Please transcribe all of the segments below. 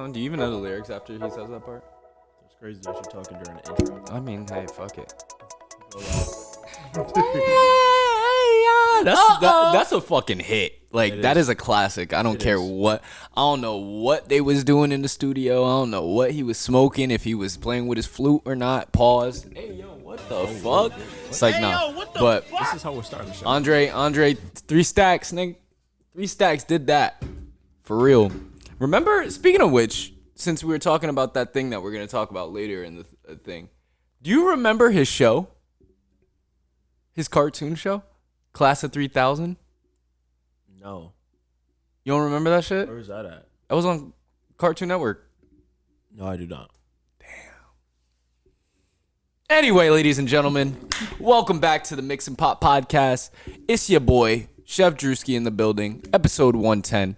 on? Do you even know the lyrics after he says that part? It's crazy that you're talking during the intro. I mean, hey, fuck it. That's a fucking hit. Like, that is a classic. I don't care what. I don't know what they was doing in the studio. I don't know what he was smoking, if he was playing with his flute or not. Pause. Hey, yo, what the fuck? It's like, nah. But this is how we're starting the show. Andre, 3 Stacks, nigga. 3 Stacks did that. For real. Remember, speaking of which, since we were talking about that thing that we're going to talk about later in the thing, do you remember his show? His cartoon show? Class of 3000? No. You don't remember that shit? Where is that at? That was on Cartoon Network. No, I do not. Anyway, ladies and gentlemen, welcome back to the Mix and Pop Podcast. It's your boy, Chef Drewski in the building, episode 110.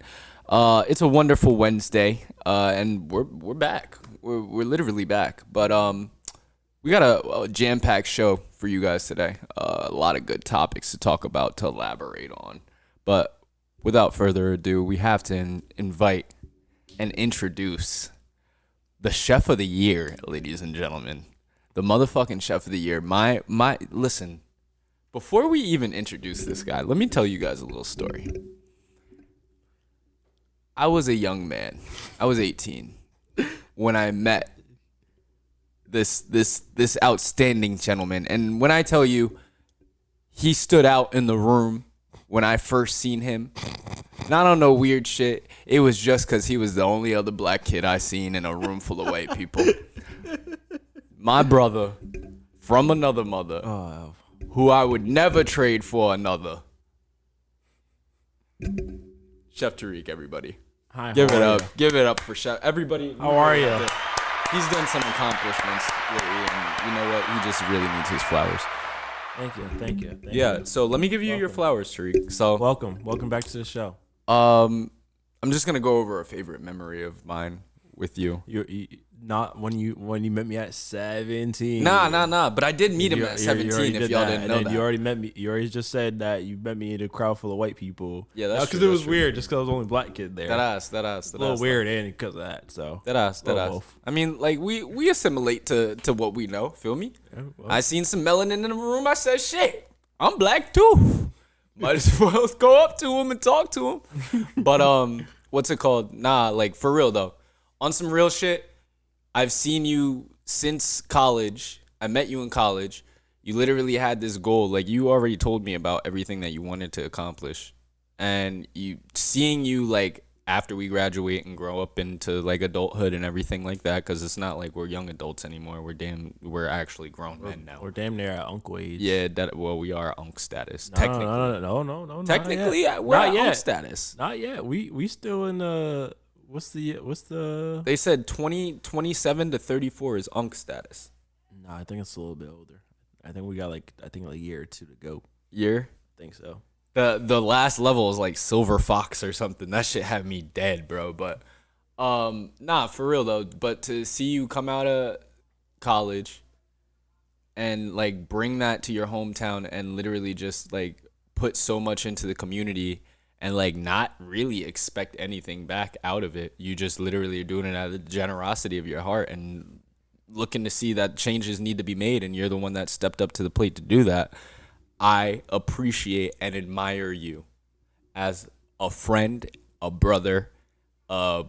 It's a wonderful Wednesday, and we're back. We're literally back. But we got a jam-packed show for you guys today. A lot of good topics to talk about, to elaborate on. But without further ado, we have to invite and introduce the Chef of the Year, ladies and gentlemen. The motherfucking Chef of the Year. Listen, before we even introduce this guy, let me tell you guys a little story. I was a young man. I was 18 when I met this outstanding gentleman. And when I tell you, he stood out in the room when I first seen him. Not on no weird shit. It was just because he was the only other black kid I seen in a room full of white people. My brother from another mother, who I would never trade for another. Chef Tariq, everybody. Hi, Give it up. Give it up for Chef. Everybody. How are you? He's done some accomplishments lately, and you know what? He just really needs his flowers. Thank you. Yeah, so let me give you your flowers, Tariq. So welcome back to the show. I'm just gonna go over a favorite memory of mine with you. You not when you met me at 17. Nah. But I did meet him at 17. If y'all didn't know that, you already met me. You already just said that you met me in a crowd full of white people. Yeah, that's because it was weird. Just because I was the only black kid there. That ass. A little weird, and because of that. So that ass. I mean, like we assimilate to what we know. Feel me? Yeah, well. I seen some melanin in the room. I said, shit, I'm black too. Might as well go up to him and talk to him. But what's it called? Nah, like for real though. On some real shit. I've seen you since college. I met you in college. You literally had this goal. Like, you already told me about everything that you wanted to accomplish. And seeing you, like, after we graduate and grow up into, like, adulthood and everything like that, because it's not like we're young adults anymore. We're actually grown men now. We're damn near at uncle age. Yeah, we are unk status. Technically. No. Technically, we're at unk status. Not yet. We still in the... What's the? They said 27 to 34 is unk status. No, I think it's a little bit older. I think we got a year or two to go. Year? I think so. The last level is like Silver Fox or something. That shit had me dead, bro. But nah, for real though. But to see you come out of college and like bring that to your hometown and literally just like put so much into the community and like not really expect anything back out of it. You just literally are doing it out of the generosity of your heart and looking to see that changes need to be made, and you're the one that stepped up to the plate to do that. I appreciate and admire you as a friend, a brother, a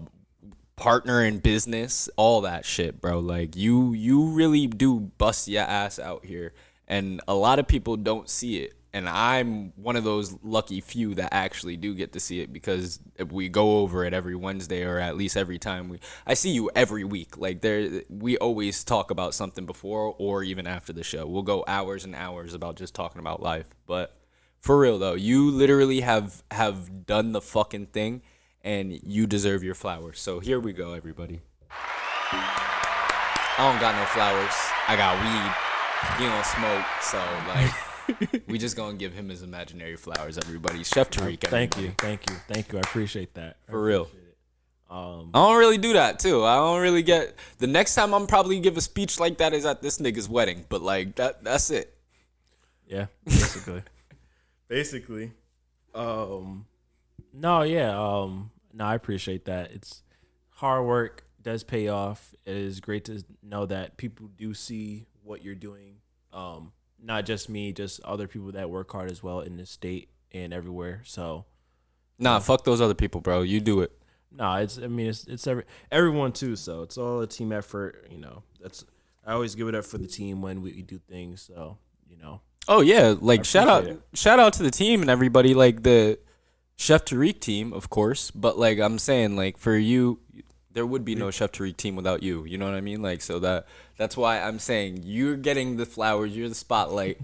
partner in business, all that shit, bro. Like you really do bust your ass out here, and a lot of people don't see it. And I'm one of those lucky few that actually do get to see it, because if we go over it every Wednesday, or at least every time I see you every week. Like we always talk about something before or even after the show. We'll go hours and hours about just talking about life. But for real though, you literally have done the fucking thing, and you deserve your flowers. So here we go, everybody. I don't got no flowers. I got weed. He don't smoke, so like. We just gonna give him his imaginary flowers, everybody. Chef Tariq. Thank you. I appreciate that. For real. I don't really do that too. I don't really get. The next time I'm probably give a speech like that is at this nigga's wedding. But like that's it. Yeah, basically. No, I appreciate that. It's hard work, does pay off. It is great to know that people do see what you're doing. Not just me, just other people that work hard as well in this state and everywhere. So, Nah, fuck those other people, bro. You do it. no, it's everyone too. So it's all a team effort. I always give it up for the team when we do things. So Oh yeah, like shout appreciate out to the team and everybody, like the Chef Tariq team, of course. But like I'm saying, like for you, there would be no Chef Tariq team without you. You know what I mean? Like so that's why I'm saying you're getting the flowers, you're the spotlight.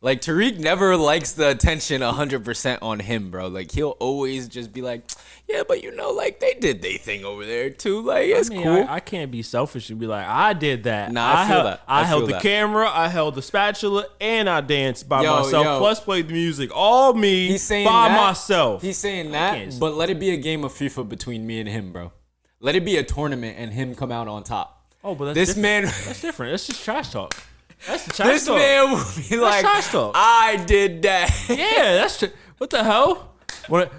Like Tariq never likes the attention 100% on him, bro. Like he'll always just be like, yeah, but like they did their thing over there too. Like it's cool. I can't be selfish and be like, I did that. Nah, I feel that. I I held feel the that. camera, I held the spatula, and I danced by myself. Yo. Plus played the music, all me He's saying by that. myself. He's saying that, but let it be a game of FIFA between me and him, bro. Let it be a tournament and him come out on top. Oh, but this man. That's different. That's just trash talk. That's the trash This talk. man will be like, trash talk. I did that. Yeah, that's what the hell. When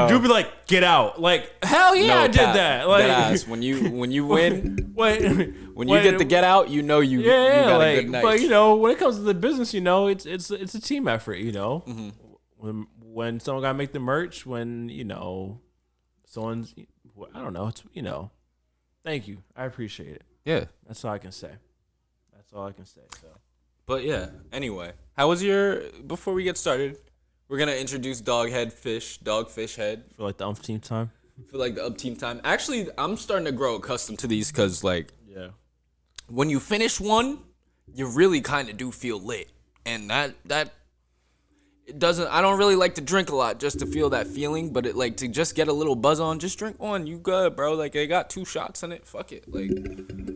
Drew be like, get out, like hell yeah, I did that. Like deadass. When you win, when you when- get the get out, you got a good night. But when it comes to the business, it's a team effort. When someone gotta make the merch, when someone's, I don't know, it's thank you, I appreciate it. Yeah, That's all I can say. So but yeah. Anyway, how was before we get started? We're gonna introduce Dogfish Head. for like the umpteenth time. For like the up team time. Actually, I'm starting to grow accustomed to these because like Yeah. when you finish one, you really kind of do feel lit, and that it doesn't. I don't really like to drink a lot just to feel that feeling, but it like to just get a little buzz on. Just drink one, you good, bro. Like they got 2 shots in it. Fuck it. Like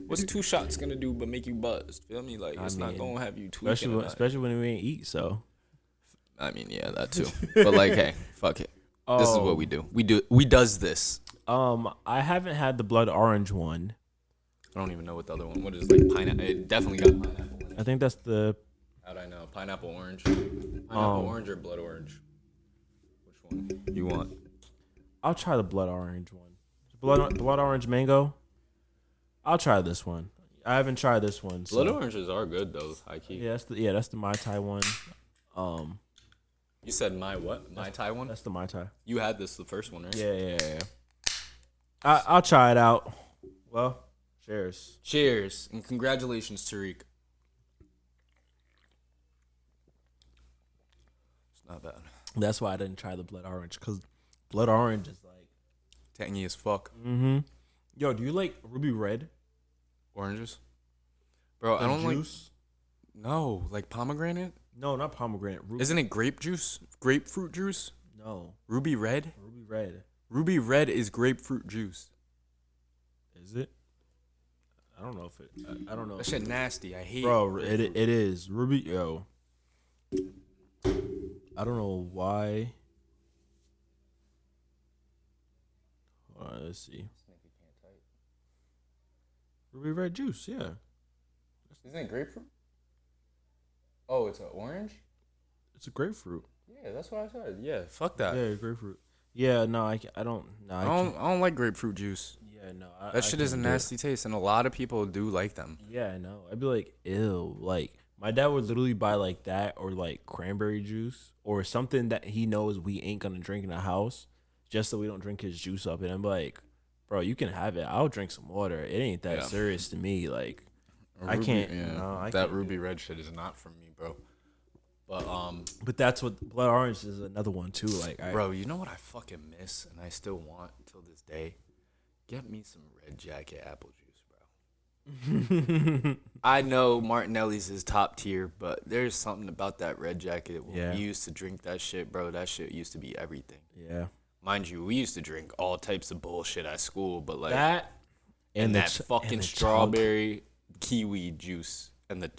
what's 2 shots gonna do but make you buzzed? Feel me? Like it's not gonna have you tweaking. Especially when we ain't eat. So I mean, yeah, that too. But like, hey, fuck it. This is what we do. We does this. I haven't had the blood orange one. I don't even know what the other one. What is like pineapple? It definitely got pineapple in it. I think that's the. How'd I know? Pineapple orange. Pineapple orange or blood orange? Which one you want? I'll try the blood orange one. Blood orange mango. I'll try this one. I haven't tried this one. So. Blood oranges are good though. High key. Yeah, that's the Mai Tai one. You said Mai Tai one? That's the Mai Tai. You had this the first one, right? Yeah. I'll try it out. Well, cheers. Cheers and congratulations, Tariq. It's not bad. That's why I didn't try the blood orange, because blood orange is like Tangy as fuck. Mm-hmm. Yo, do you like ruby red? Oranges? Bro, I don't juice? No, like pomegranate? No, not pomegranate. Isn't it grape juice? Grapefruit juice? No. Ruby red? Ruby red. Ruby red is grapefruit juice. Is it? I don't know if it. I don't know. That shit nasty. I hate it. Bro, it is. Ruby, yo. I don't know why. Hold on, let's see. Ruby red juice, yeah. Isn't it grapefruit? Oh, it's an orange? It's a grapefruit. Yeah, that's what I said. Yeah, fuck that. Yeah, grapefruit. Yeah, no, I don't. No, I don't like grapefruit juice. Yeah, no. That shit is a nasty taste, and a lot of people do like them. Yeah, I know. I'd be like, ew. Like, my dad would literally buy like that or like cranberry juice or something that he knows we ain't gonna drink in the house, just so we don't drink his juice up. And I'm like, bro, you can have it. I'll drink some water. It ain't that serious to me. Like, I can't. Yeah, no, I that can't ruby red shit is not for me, bro. But that's what blood orange is, another one too. Like, bro, you know what I fucking miss and I still want till this day? Get me some Red Jacket apple juice, bro. I know Martinelli's is top tier, but there's something about that Red Jacket. When we used to drink that shit, bro, that shit used to be everything. Yeah. Mind you, we used to drink all types of bullshit at school, but like that and that fucking strawberry kiwi juice and the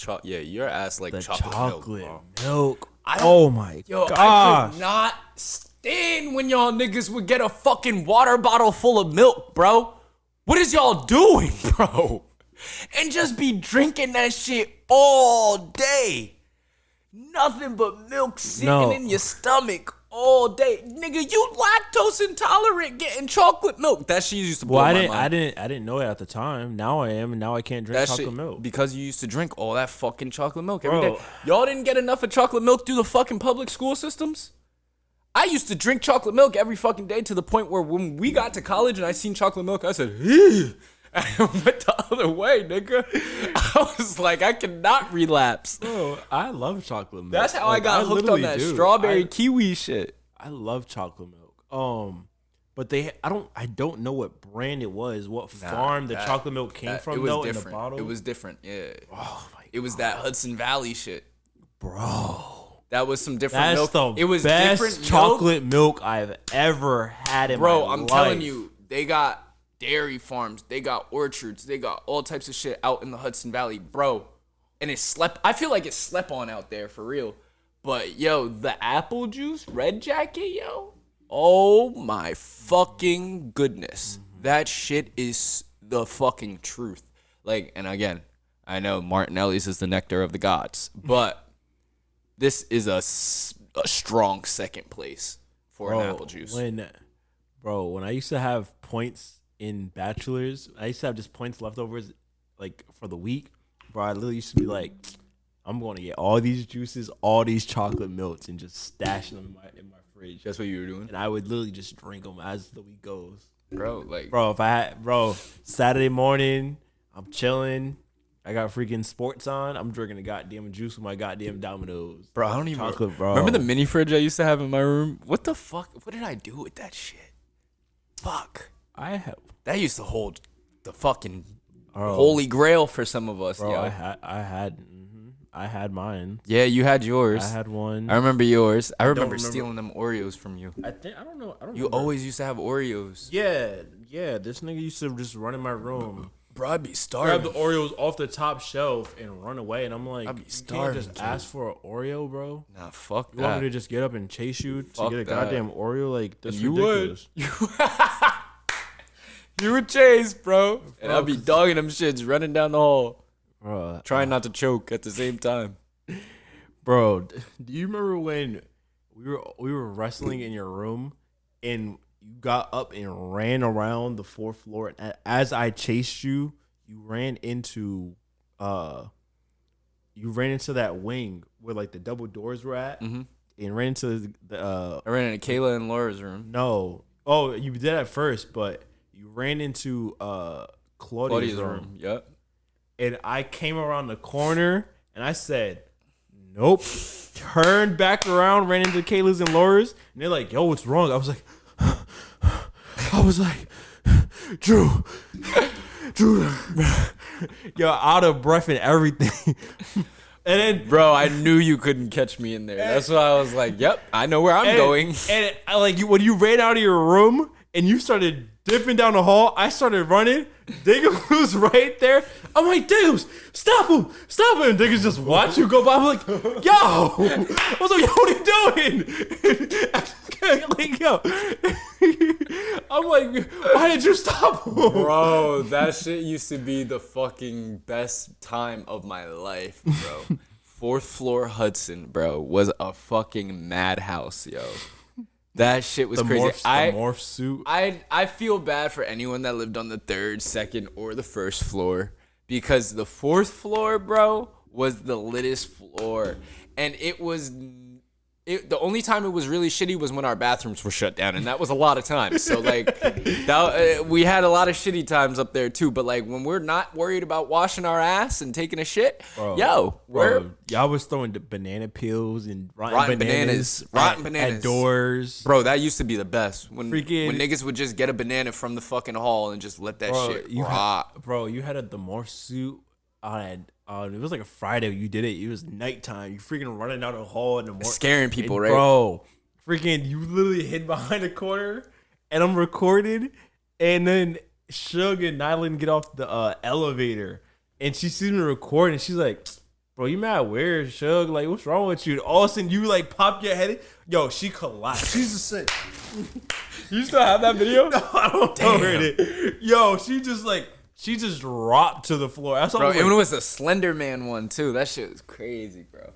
your ass like the chocolate milk. Oh my god! I could not stand when y'all niggas would get a fucking water bottle full of milk, bro. What is y'all doing, bro? And just be drinking that shit all day. Nothing but milk sitting in your stomach all day. Nigga, you lactose intolerant getting chocolate milk. That shit used to blow Well, my mind. I didn't know it at the time. Now I am, and now I can't drink That chocolate shit, milk. because you used to drink all that fucking chocolate milk every Bro. day. Y'all didn't get enough of chocolate milk through the fucking public school systems? I used to drink chocolate milk every fucking day to the point where when we got to college and I seen chocolate milk, I said, ew. I went the other way, nigga. I was like, I cannot relapse. Bro, I love chocolate milk. That's how I got hooked on that strawberry kiwi shit. I love chocolate milk. But I don't know what brand it was, what farm the chocolate milk came from though in the bottle. It was different, yeah. Oh my God. It was that Hudson Valley shit. Bro. That was some different That's milk. the It was best different chocolate milk I've ever had in my life. Bro, I'm telling you, they got dairy farms, they got orchards, they got all types of shit out in the Hudson Valley, bro. And I feel like it slept on out there for real. But yo, the apple juice, Red Jacket, yo. Oh my fucking goodness. That shit is the fucking truth. Like, and again, I know Martinelli's is the nectar of the gods, but this is a strong second place for an apple juice. When I used to have points in bachelors, I used to have just points leftovers like for the week. Bro, I literally used to be like, I'm going to get all these juices, all these chocolate milks, and just stash them in my fridge. That's what you were doing? And I would literally just drink them as the week goes. Bro, like, Saturday morning, I'm chilling. I got freaking sports on. I'm drinking a goddamn juice with my goddamn Domino's. Bro, I don't even chocolate, bro. Remember the mini fridge I used to have in my room? What the fuck? What did I do with that shit? Fuck. That used to hold the fucking holy grail for some of us. Bro, yo. I had mine. Yeah, you had yours. I had one. I remember yours. I remember remember. stealing them Oreos from you. I don't know. You always used to have Oreos. Yeah. This nigga used to just run in my room. Bro, I'd be Grab starving. the Oreos off the top shelf and run away, and I'm like, I'd be you can't starving, just kid. ask for an Oreo, bro. Nah, fuck You want me that. to just get up and chase you Fuck to get a that. goddamn Oreo? Like, that's You would. ridiculous. You would chase, bro. And Bro, I'd be dogging them shits, running down the hall, Bro, trying not to choke at the same time. bro, do you remember when we were wrestling in your room and you got up and ran around the fourth floor, and as I chased you, you ran into that wing where like the double doors were at, and ran into the I ran into Kayla and Laura's room. no. Oh, you did at first, but you ran into Claudia's room. Yep. And I came around the corner and I said, nope. Turned back around, ran into Kayla's and Laura's, and they're like, yo, what's wrong? I was like, Drew, yo, out of breath and everything. And then, Bro, I knew you couldn't catch me in there. That's why I was like, yep, I know where I'm going. And I, like, when you ran out of your room and you started dipping down the hall, I started running. Diggum was right there. I'm like, Diggums, stop him. And Diggums just watch you go by. I'm like, yo. I was like, yo, what are you doing? Like, yo. I'm like, why did you stop him? Bro, that shit used to be the fucking best time of my life, bro. Fourth floor Hudson, bro, was a fucking madhouse, yo. That shit was crazy. The morph suit. I feel bad for anyone that lived on the third, second, or the first floor, because the fourth floor, bro, was the littest floor, and the only time it was really shitty was when our bathrooms were shut down, and that was a lot of times. So like, we had a lot of shitty times up there too. But like, when we're not worried about washing our ass and taking a shit, y'all was throwing the banana peels and rotten bananas at doors. Bro, that used to be the best. When Freaking- niggas would just get a banana from the fucking hall and just let that shit rot. You had the morph suit on it was like a Friday you did it. It was nighttime. You freaking running down the hall in the morning. Scaring people, right? Bro, freaking you literally hid behind a corner and I'm recording, and then Suge and Nylan get off the elevator and she sees me record and she's like, bro, you mad weird, Suge? Like, what's wrong with you? And all of a sudden you like pop your head in. Yo, she collapsed. She's just sick. You still have that video? No, I don't know where it is. Yo, she just dropped to the floor. That's all. Bro, it was the Slender Man one too. That shit was crazy, bro.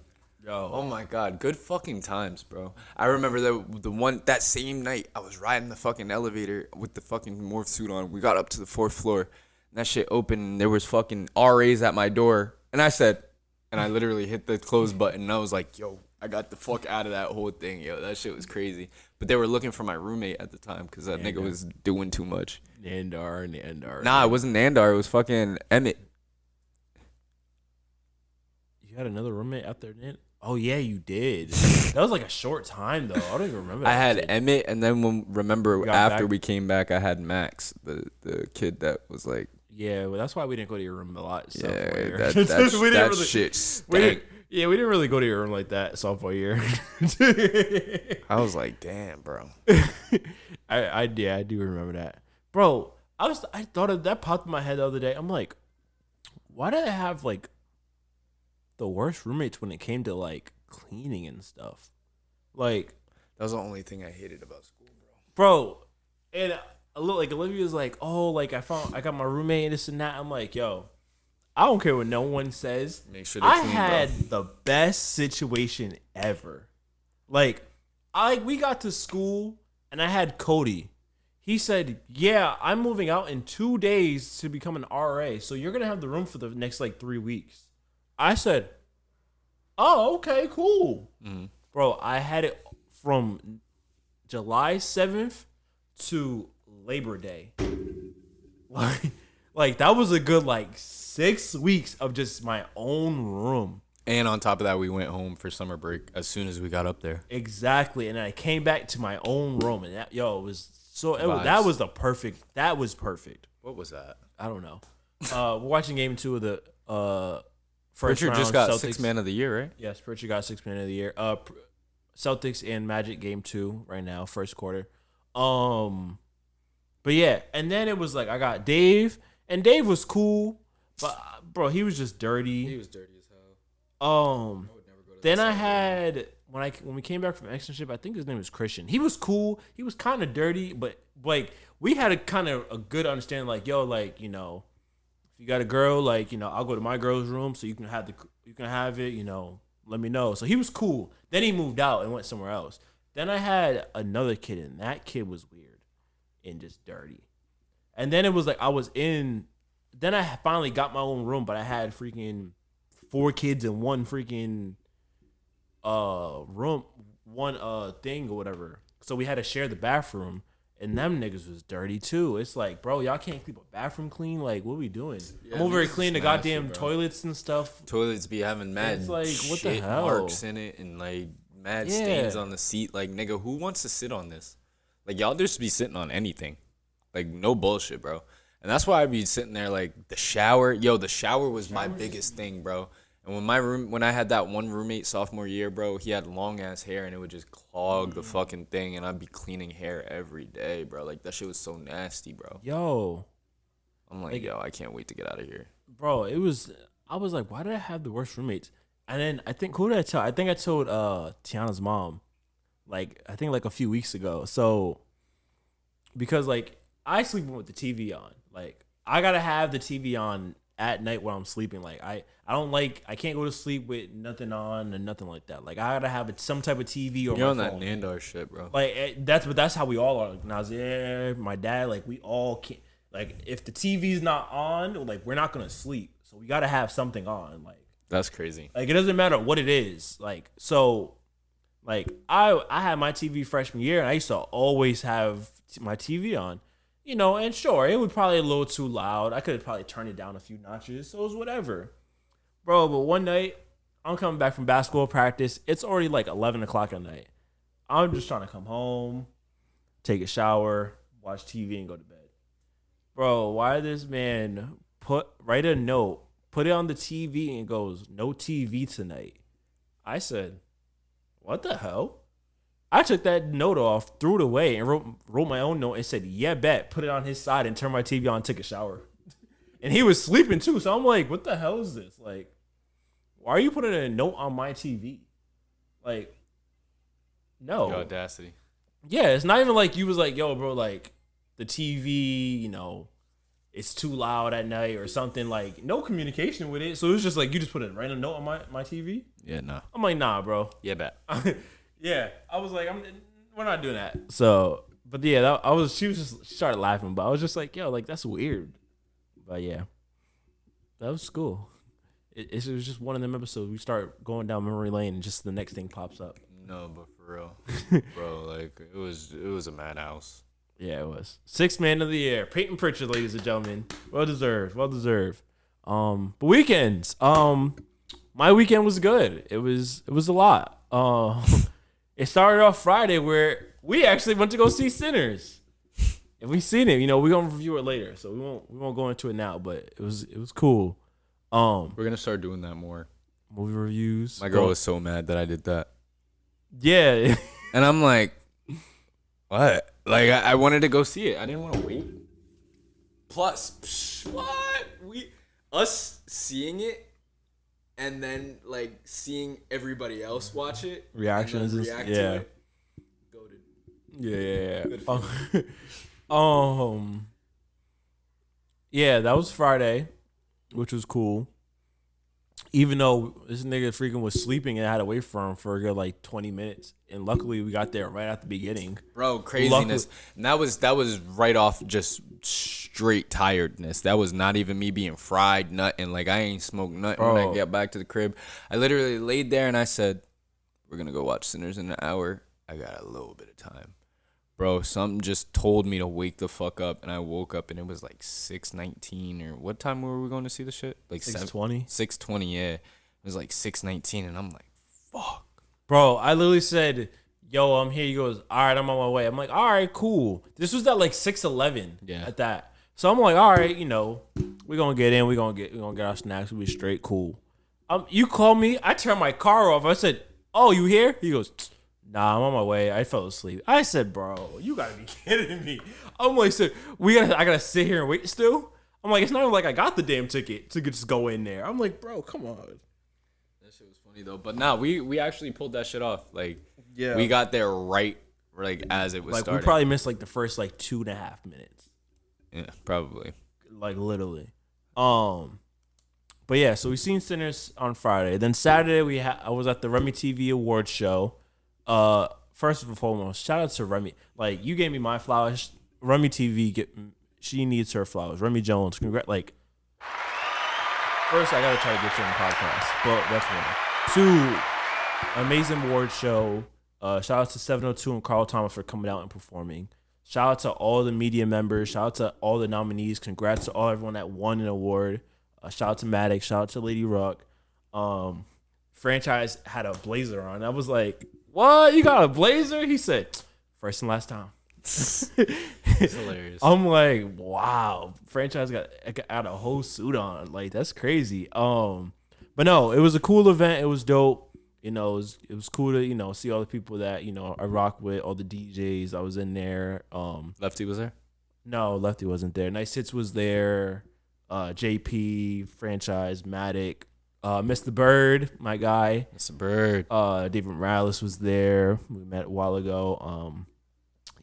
Oh my god, good fucking times, bro. I remember that same night I was riding the fucking elevator with the fucking morph suit on. We got up to the 4th floor. And that shit opened and there was fucking RAs at my door. And I literally hit the close button and I was like, yo, I got the fuck out of that whole thing, yo. That shit was crazy. But they were looking for my roommate at the time because that nigga was doing too much. Nandar. Nah, it wasn't Nandar. It was fucking Emmett. You had another roommate out there, Nand? Oh, yeah, you did. That was like a short time, though. I don't even remember that. I had Emmett, and then after back? we came back, I had Max, the kid that was like... Yeah, well, that's why we didn't go to your room a lot. Yeah, that shit stank. We didn't really go to your room like that sophomore year. I was like, damn, bro. I do remember that. Bro, I thought of that popped in my head the other day. I'm like, why did I have like the worst roommates when it came to like cleaning and stuff? Like, that was the only thing I hated about school, bro. And like Olivia's like, oh, like I got my roommate and this and that. I'm like, yo, I don't care what no one says. Make sure they're clean, had bro. the best situation ever. Like, we got to school and I had Cody. He said, yeah, I'm moving out in 2 days to become an RA. So you're going to have the room for the next like 3 weeks. I said, oh, okay, cool. Mm-hmm. Bro, I had it from July 7th to Labor Day. Like that was a good like 6 weeks of just my own room. And on top of that, we went home for summer break as soon as we got up there. Exactly, and I came back to my own room, and that was perfect. What was that? I don't know. We're watching game 2 of the first Pritchard round. just got Celtics. 6th man of the year, right? Yes, Pritchard got 6th man of the year. Celtics and Magic game 2 right now, first quarter. But yeah, and then it was like I got Dave, and Dave was cool, but bro, he was just dirty. He was dirty as hell. Then I had when we came back from externship, I think his name was Christian. He was cool. He was kind of dirty, but like we had a kind of a good understanding. Like, yo, like, you know, if you got a girl, like, you know, I'll go to my girl's room so you can have it. You know, let me know. So he was cool. Then he moved out and went somewhere else. Then I had another kid, and that kid was weird and just dirty. And then it was like then I finally got my own room, but I had freaking 4 kids in one freaking room, one thing or whatever. So we had to share the bathroom, and them niggas was dirty too. It's like, bro, y'all can't keep a bathroom clean. Like, what are we doing? Yeah, I'm over here cleaning the goddamn bro. toilets and stuff. Toilets be having mad It's like, what the shit hell? marks in it and like mad stains on the seat. Like, nigga, who wants to sit on this? Like, y'all just be sitting on anything. Like, no bullshit, bro. And that's why I be sitting there like the shower. Yo, the shower was my biggest thing, bro. And when I had that one roommate sophomore year, bro, he had long ass hair and it would just clog the fucking thing, and I'd be cleaning hair every day, bro. Like, that shit was so nasty, bro. Yo, I'm like, yo, I can't wait to get out of here. bro, I was like, why did I have the worst roommates? And then I think, who did I tell? I think I told Tiana's mom, like, I think like a few weeks ago. So, because like I sleep with the TV on. Like, I gotta have the TV on at night when I'm sleeping. Like, I can't go to sleep with nothing on and nothing like that. Like, I gotta have some type of TV or You're on my that phone. Nandar shit, bro. Like, that's how we all are. Like, Nazir, my dad, like, we all can't. Like, if the TV's not on, like, we're not gonna sleep. So we gotta have something on. Like, That's crazy. Like, it doesn't matter what it is. Like, so, like, I had my TV freshman year, and I used to always have my TV on. You know, and sure, it was probably a little too loud. I could have probably turned it down a few notches, so it was whatever. Bro, but one night, I'm coming back from basketball practice. It's already like 11 o'clock at night. I'm just trying to come home, take a shower, watch TV, and go to bed. Bro, why did this man write a note, put it on the TV, and goes, no TV tonight? I said, what the hell? I took that note off, threw it away, and wrote my own note and said, yeah, bet. Put it on his side and turned my TV on and took a shower. And he was sleeping too. So I'm like, what the hell is this? Like, why are you putting a note on my TV? Like, no. The audacity. Yeah, it's not even like you was like, yo, bro, like, the TV, you know, it's too loud at night or something. Like no communication with it. So it was just like you just put a random note on my TV. Yeah, no. I'm like, nah, bro. Yeah, bet. Yeah, I was like, we're not doing that. So, but yeah, she started laughing, but I was just like, yo, like that's weird. But yeah, that was cool. It was just one of them episodes. We start going down memory lane, and just the next thing pops up. No, but for real, bro, like it was a madhouse. Yeah, it was. Sixth man of the year, Peyton Pritchard, ladies and gentlemen. Well deserved. But weekends. My weekend was good. It was a lot. It started off Friday where we actually went to go see Sinners. If we seen it, we're gonna review it later, so we won't go into it now. But it was cool. We're gonna start doing that more. Movie reviews. My girl was so mad that I did that. Yeah. And I'm like, what? Like I wanted to go see it. I didn't want to wait. Plus, what? Us seeing it and then like seeing everybody else watch it. Reactions. And react to it. Yeah. Yeah, that was Friday, which was cool. Even though this nigga freaking was sleeping and I had to wait for him for a good like 20 minutes. And luckily we got there right at the beginning. Bro, craziness. And that was right off just straight tiredness. That was not even me being fried, nothing. Like I ain't smoked nothing when I get back to the crib. I literally laid there and I said, we're going to go watch Sinners in an hour. I got a little bit of time. Bro, something just told me to wake the fuck up, and I woke up, and it was like 6:19, or what time were we going to see the shit? Like 6:20? 6:20, yeah. It was like 6:19, and I'm like, fuck. Bro, I literally said, yo, I'm here. He goes, all right, I'm on my way. I'm like, all right, cool. This was at like 6:11 at that. So I'm like, all right, we're going to get in. We're going to get our snacks. We'll be straight, cool. You call me. I turned my car off. I said, oh, you here? He goes, nah, I'm on my way. I fell asleep. I said, bro, you gotta be kidding me. I'm like, so I gotta sit here and wait still? I'm like, it's not even like I got the damn ticket to just go in there. I'm like, bro, come on. That shit was funny though. But nah, we actually pulled that shit off. Like, yeah, we got there right like as it was like starting. We probably missed like the first like 2.5 minutes. Yeah, probably. Like literally. But yeah, so we seen Sinners on Friday. Then Saturday I was at the Remy TV Awards show. First and foremost, shout out to Remy. Like, you gave me my flowers. Remy TV, she needs her flowers. Remy Jones, congrats. Like, first, I gotta try to get you on the podcast, but that's one. 2, amazing award show. Shout out to 702 and Carl Thomas for coming out and performing. Shout out to all the media members. Shout out to all the nominees. Congrats to everyone that won an award. Shout out to Maddox. Shout out to Lady Rock. Franchise had a blazer on. I was like, what? You got a blazer? He said, first and last time. It's hilarious. I'm like, wow. Franchise got a whole suit on. Like, that's crazy. But no, it was a cool event. It was dope. It was cool to, see all the people that, I rock with, all the DJs. I was in there. Lefty was there? No, Lefty wasn't there. Nice Hits was there. JP, Franchise, Matic. Mr. Bird, my guy. Mr. Bird. David Morales was there. We met a while ago.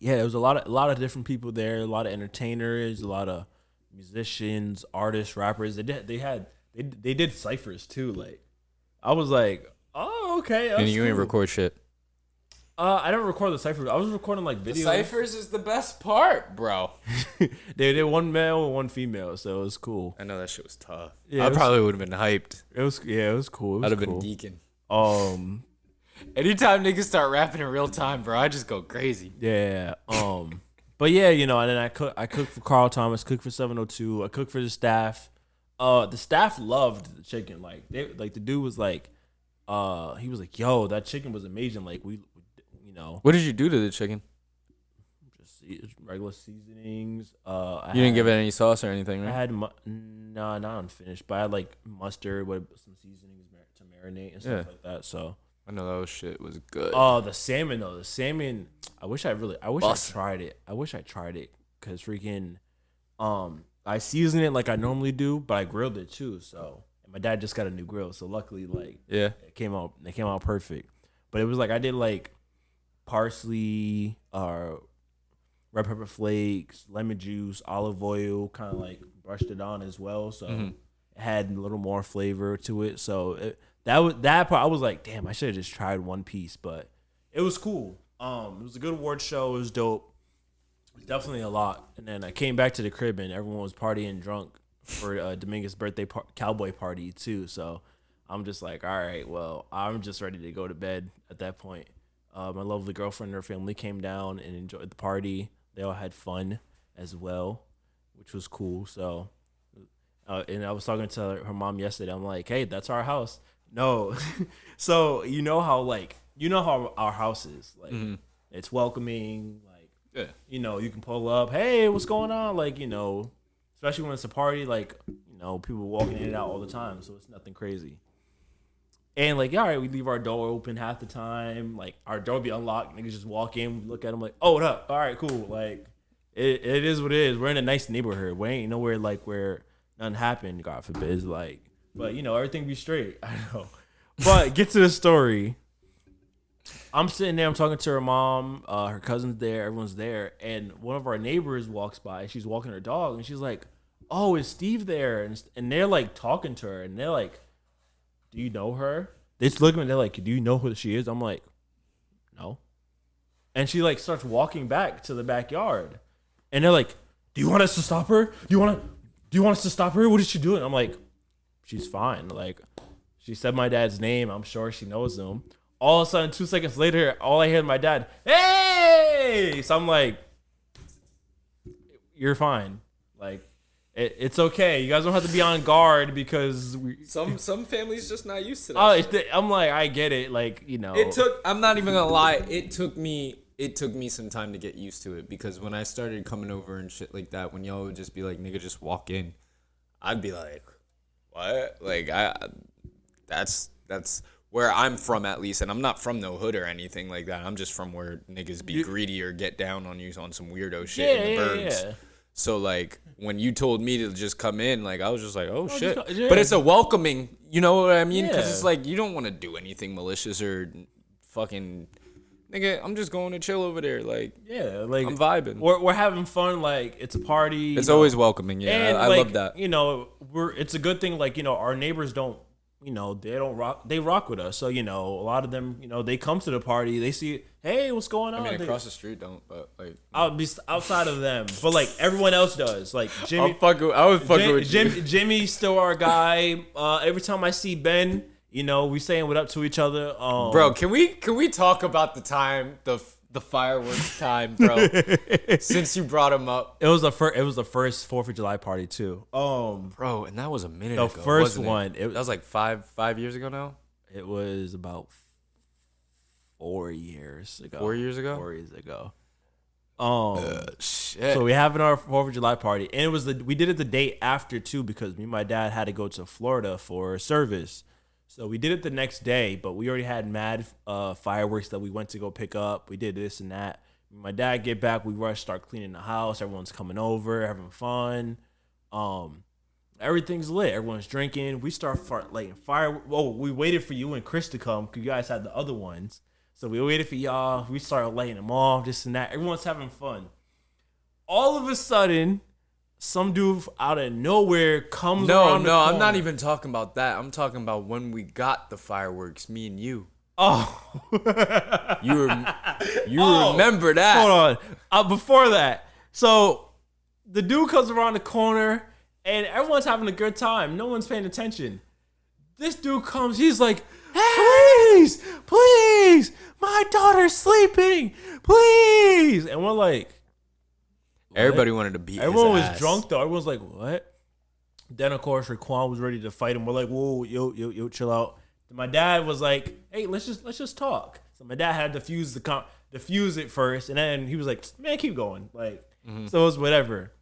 Yeah, there was a lot of different people there. A lot of entertainers, a lot of musicians, artists, rappers. They did ciphers too. Like, I was like, oh, okay. And you ain't record shit. I didn't record the ciphers. I was recording like videos. The ciphers is the best part, bro. They're one male and one female, so it was cool. I know that shit was tough. Yeah, I probably would have been hyped. It was cool. I'd have been geeking. Anytime niggas start rapping in real time, bro, I just go crazy. Yeah. But yeah, and then I cooked for Carl Thomas, cooked for 702, I cooked for the staff. The staff loved the chicken. Like the dude was like, he was like, yo, that chicken was amazing. Like What did you do to the chicken? Just regular seasonings. You didn't give it any sauce or anything, right? I had not unfinished, but I had like mustard with some seasonings to marinate and stuff like that. So I know that shit was good. Oh, the salmon though. The salmon. I wish I tried it. Because freaking, I seasoned it like I normally do, but I grilled it too. So and my dad just got a new grill, so luckily, like, it came out perfect. But it was like I did like parsley, red pepper flakes, lemon juice, olive oil, kind of like brushed it on as well, so it had a little more flavor to it. So that part I was like, damn, I should have just tried one piece, but it was cool. It was a good award show. It was dope. It was definitely a lot. And then I came back to the crib and everyone was partying drunk for Dominguez's birthday cowboy party too. So I'm just like, all right, well, I'm just ready to go to bed at that point. My lovely girlfriend and her family came down and enjoyed the party. They all had fun as well, which was cool. So, and I was talking to her mom yesterday. I'm like, hey, that's our house. No. So you know how our house is. Like, it's welcoming. Like, Yeah. You can pull up. Hey, what's going on? Like, especially when it's a party, like, people walking in and out all the time. So it's nothing crazy. And like, all right, we leave our door open half the time. Like, our door be unlocked. Niggas just walk in. We look at them like, oh, what up? All right, cool. Like, it is what it is. We're in a nice neighborhood. We ain't nowhere like where nothing happened, God forbid. Like, but everything be straight. I know. But get to the story. I'm sitting there. I'm talking to her mom. Her cousin's there. Everyone's there. And one of our neighbors walks by. She's walking her dog. And she's like, oh, is Steve there? And they're like talking to her. And they're like, do you know her? They just look at me. They're like, do you know who she is? I'm like, no. And she like starts walking back to the backyard. And they're like, do you want us to stop her? Do you want us to stop her? What is she doing? I'm like, she's fine. Like, she said my dad's name. I'm sure she knows him. All of a sudden, 2 seconds later, all I hear is my dad, hey! So I'm like, you're fine. Like, it's okay. You guys don't have to be on guard because some families just not used to that. I'm like, I get it. Like, I'm not even gonna lie. It took me some time to get used to it because when I started coming over and shit like that, when y'all would just be like, nigga, just walk in, I'd be like, what? Like, that's where I'm from, at least, and I'm not from no hood or anything like that. I'm just from where niggas be greedy or get down on you on some weirdo shit in the burbs. Yeah. So, like, when you told me to just come in, like, I was just like, oh, shit. But it's a welcoming, you know what I mean? Because it's like, you don't want to do anything malicious or fucking, nigga, I'm just going to chill over there. Like, yeah, like, I'm vibing. We're having fun. Like, it's a party. It's always welcoming, yeah. And I love that. It's a good thing, like, our neighbors don't, they rock with us. So, a lot of them, they come to the party, they see, hey, what's going on? I mean, across the street don't, but like, I'll be outside of them, but like everyone else does. Like Jimmy, I would fuck with you. Jimmy's still our guy. Every time I see Ben, we saying what up to each other. Bro, can we talk about the time the fireworks time, bro? Since you brought him up, it was the first 4th of July party too. Bro, and that was a minute ago. The first one, that was like 5 years ago now. It was about 4 years ago. 4 years ago. 4 years ago. Shit. So we having our 4th of July party, and we did it the day after too because me and my dad had to go to Florida for service. So we did it the next day, but we already had mad fireworks that we went to go pick up. We did this and that. My dad get back, we rushed, start cleaning the house. Everyone's coming over, having fun. Everything's lit. Everyone's drinking. We start lighting fire. Oh, we waited for you and Chris to come because you guys had the other ones. So we waited for y'all. We started lighting them off, this and that. Everyone's having fun. All of a sudden, some dude out of nowhere comes around the corner. I'm not even talking about that. I'm talking about when we got the fireworks, me and you. Oh. you remember that. Hold on. Before that, so the dude comes around the corner, and everyone's having a good time. No one's paying attention. This dude comes, he's like, please, my daughter's sleeping, please. And we're like, what? Everybody wanted to beat Everyone his was ass. drunk, though. Everyone's like, what? Then, of course, Raquan was ready to fight him. We're like, whoa, yo, chill out. Then my dad was like, hey, let's just talk. So my dad had to diffuse it first, and then he was like, man, keep going. Like, So it was whatever.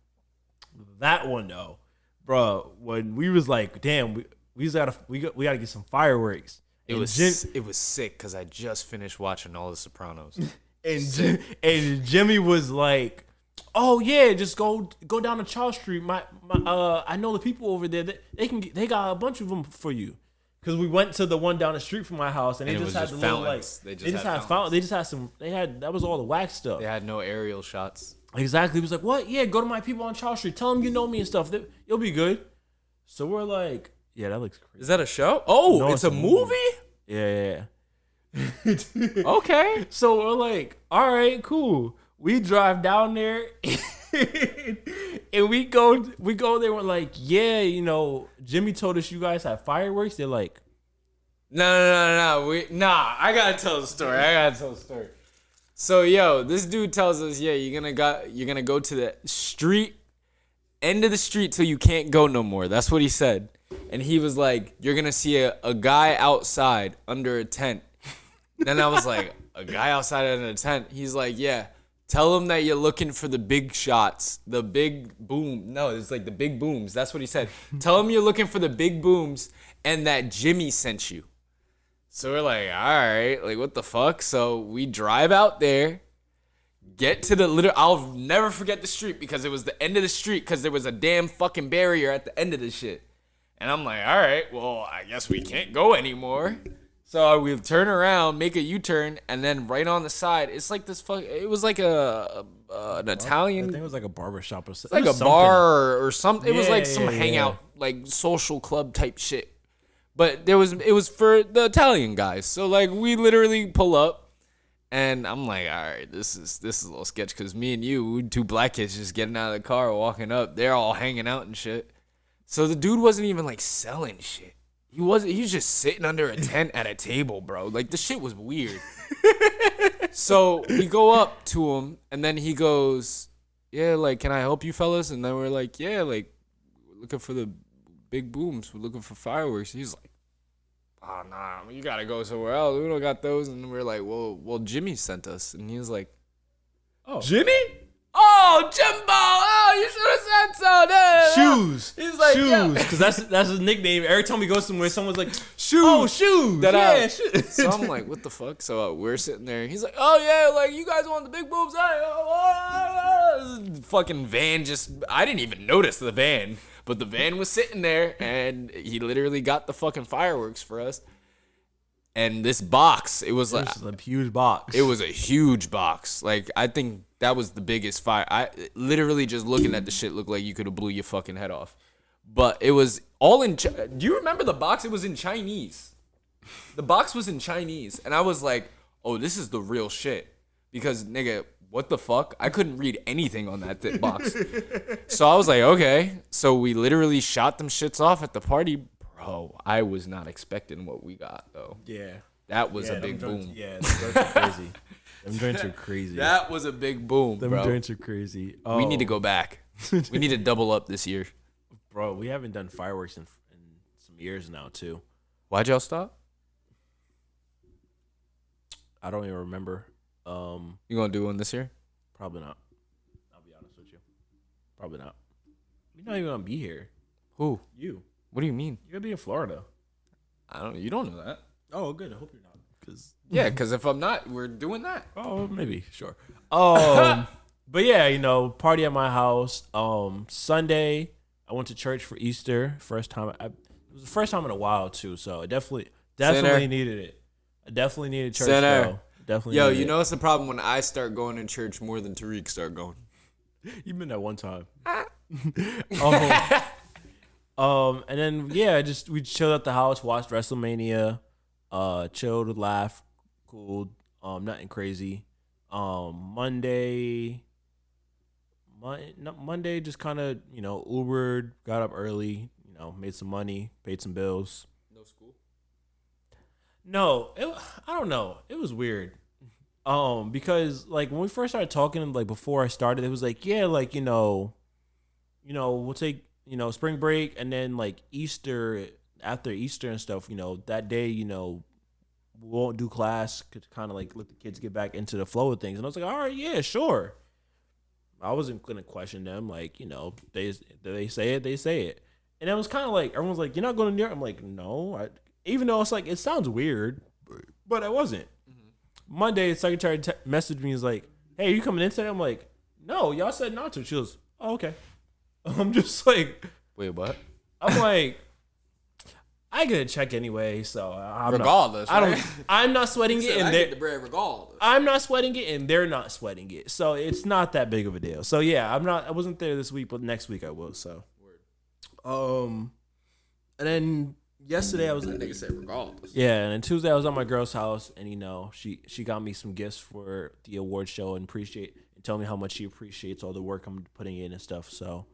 That one, though, bro, when we was like, damn, we gotta get some fireworks. It was sick because I just finished watching all the Sopranos. and Jimmy was like, oh yeah, just go down to Charles Street. I know the people over there. They got a bunch of them for you. Because we went to the one down the street from my house, and they just had the little like. They just had fountains. That was all the wax stuff. They had no aerial shots. Exactly. He was like, what? Yeah, go to my people on Charles Street. Tell them you know me and stuff. You'll be good. So we're like, yeah, that looks crazy. Is that a show? Oh, No, it's a movie? Yeah. Okay. So we're like, all right, cool. We drive down there and we go there. We're like, yeah, Jimmy told us you guys have fireworks. They're like, No. I gotta tell the story. So yo, this dude tells us, yeah, you're gonna go to the end of the street till you can't go no more. That's what he said. And he was like, you're gonna see a guy outside under a tent. Then I was like, a guy outside under a tent? He's like, yeah. Tell him that you're looking for the big shots, the big boom. No, it's like the big booms. That's what he said. Tell him you're looking for the big booms and that Jimmy sent you. So we're like, all right, like what the fuck? So we drive out there, get to the I'll never forget the street because it was the end of the street because there was a damn fucking barrier at the end of the shit. And I'm like, all right, well, I guess we can't go anymore. So we turn around, make a U-turn, and then right on the side, it's like this it was like an Italian. I think it was like a barber shop or something. Like a bar or something. It was like some hangout, like social club type shit. But it was for the Italian guys. So like we literally pull up, and I'm like, all right, this is a little sketch because me and you, two black kids, just getting out of the car, walking up. They're all hanging out and shit. So the dude wasn't even like selling shit. He was just sitting under a tent at a table, bro. Like the shit was weird. So we go up to him, and then he goes, yeah, like, can I help you fellas? And then we're like, yeah, like, we're looking for the big booms. We're looking for fireworks. He's like, oh, nah, you got to go somewhere else. We don't got those. And we're like, well, Jimmy sent us. And he was like, oh, Jimmy? Oh, Jimbo! Oh, you should have said so. Shoes. He's like, shoes, because that's his nickname. Every time we go somewhere, someone's like, shoes. Oh, shoes. Shoes. So I'm like, what the fuck? So we're sitting there. He's like, oh yeah, like you guys want the big boobs? Fucking van I didn't even notice the van, but the van was sitting there, and he literally got the fucking fireworks for us. And this box, it was like a huge box. It was a huge box. Like I think that was the biggest fire. I literally just looking at the shit looked like you could have blew your fucking head off. But it was all in. Do you remember the box? It was in Chinese. The box was in Chinese, and I was like, "Oh, this is the real shit." Because nigga, what the fuck? I couldn't read anything on that box. So I was like, "Okay." So we literally shot them shits off at the party. Bro, I was not expecting what we got though. Yeah. That was a big boom. Yeah, them joints are crazy. Them joints are crazy. That was a big boom, bro. Them joints are crazy. We need to go back. We need to double up this year. Bro, we haven't done fireworks in some years now, too. Why'd y'all stop? I don't even remember. You gonna do one this year? Probably not. I'll be honest with you. Probably not. You're not even gonna be here. Who? You. What do you mean? You're gonna be in Florida. You don't know that. Oh, good. I hope you're not. Because if I'm not, we're doing that. Oh, maybe. Sure. But yeah, party at my house. Sunday, I went to church for Easter. First time. It was the first time in a while too. So I definitely needed it. I definitely needed church. Though. Definitely. Yo, you know it's the problem when I start going to church more than Tariq start going. You've been there one time. And then we chilled at the house, watched WrestleMania, chilled, laughed, cool, nothing crazy. Monday just kind of Ubered, got up early, made some money, paid some bills. No school? No, I don't know. It was weird. Because like when we first started talking, like before I started, it was like we'll take spring break, and then like Easter, after Easter and stuff, that day, we won't do class, could kind of like let the kids get back into the flow of things. And I was like, all right, yeah, sure. I wasn't gonna question them, like, they say it, they say it. And it was kind of like everyone's like, you're not going to New York. I'm like, no, even though it's like it sounds weird, but I wasn't. Mm-hmm. Monday, the secretary messaged me, is like, hey, are you coming in today? I'm like, no, y'all said not to. She goes, oh, okay. I'm just like, wait, what? I'm like, I get a check anyway, so Regardless, right? I'm not sweating it, and I get the bread regardless. I'm not sweating it, and they're not sweating it, so it's not that big of a deal. So yeah, I wasn't there this week, but next week I will. So, and then yesterday I was. That nigga said regardless. Yeah, and then Tuesday I was at my girl's house, and she got me some gifts for the award show and tell me how much she appreciates all the work I'm putting in and stuff. So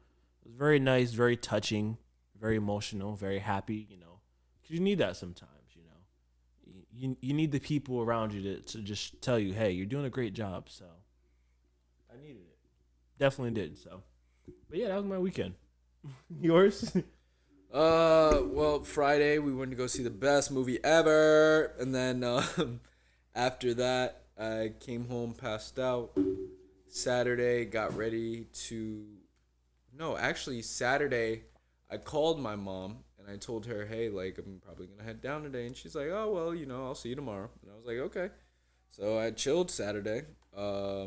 it was very nice, very touching, very emotional, very happy. Because you need that sometimes. You need the people around you to just tell you, hey, you're doing a great job. So I needed it, definitely did. So, but yeah, that was my weekend. Yours? Well, Friday we went to go see the best movie ever, and then after that I came home, passed out. Saturday got ready to. No, actually Saturday I called my mom and I told her, hey, like I'm probably gonna head down today, and she's like, oh well, I'll see you tomorrow, and I was like, okay. So I chilled Saturday. I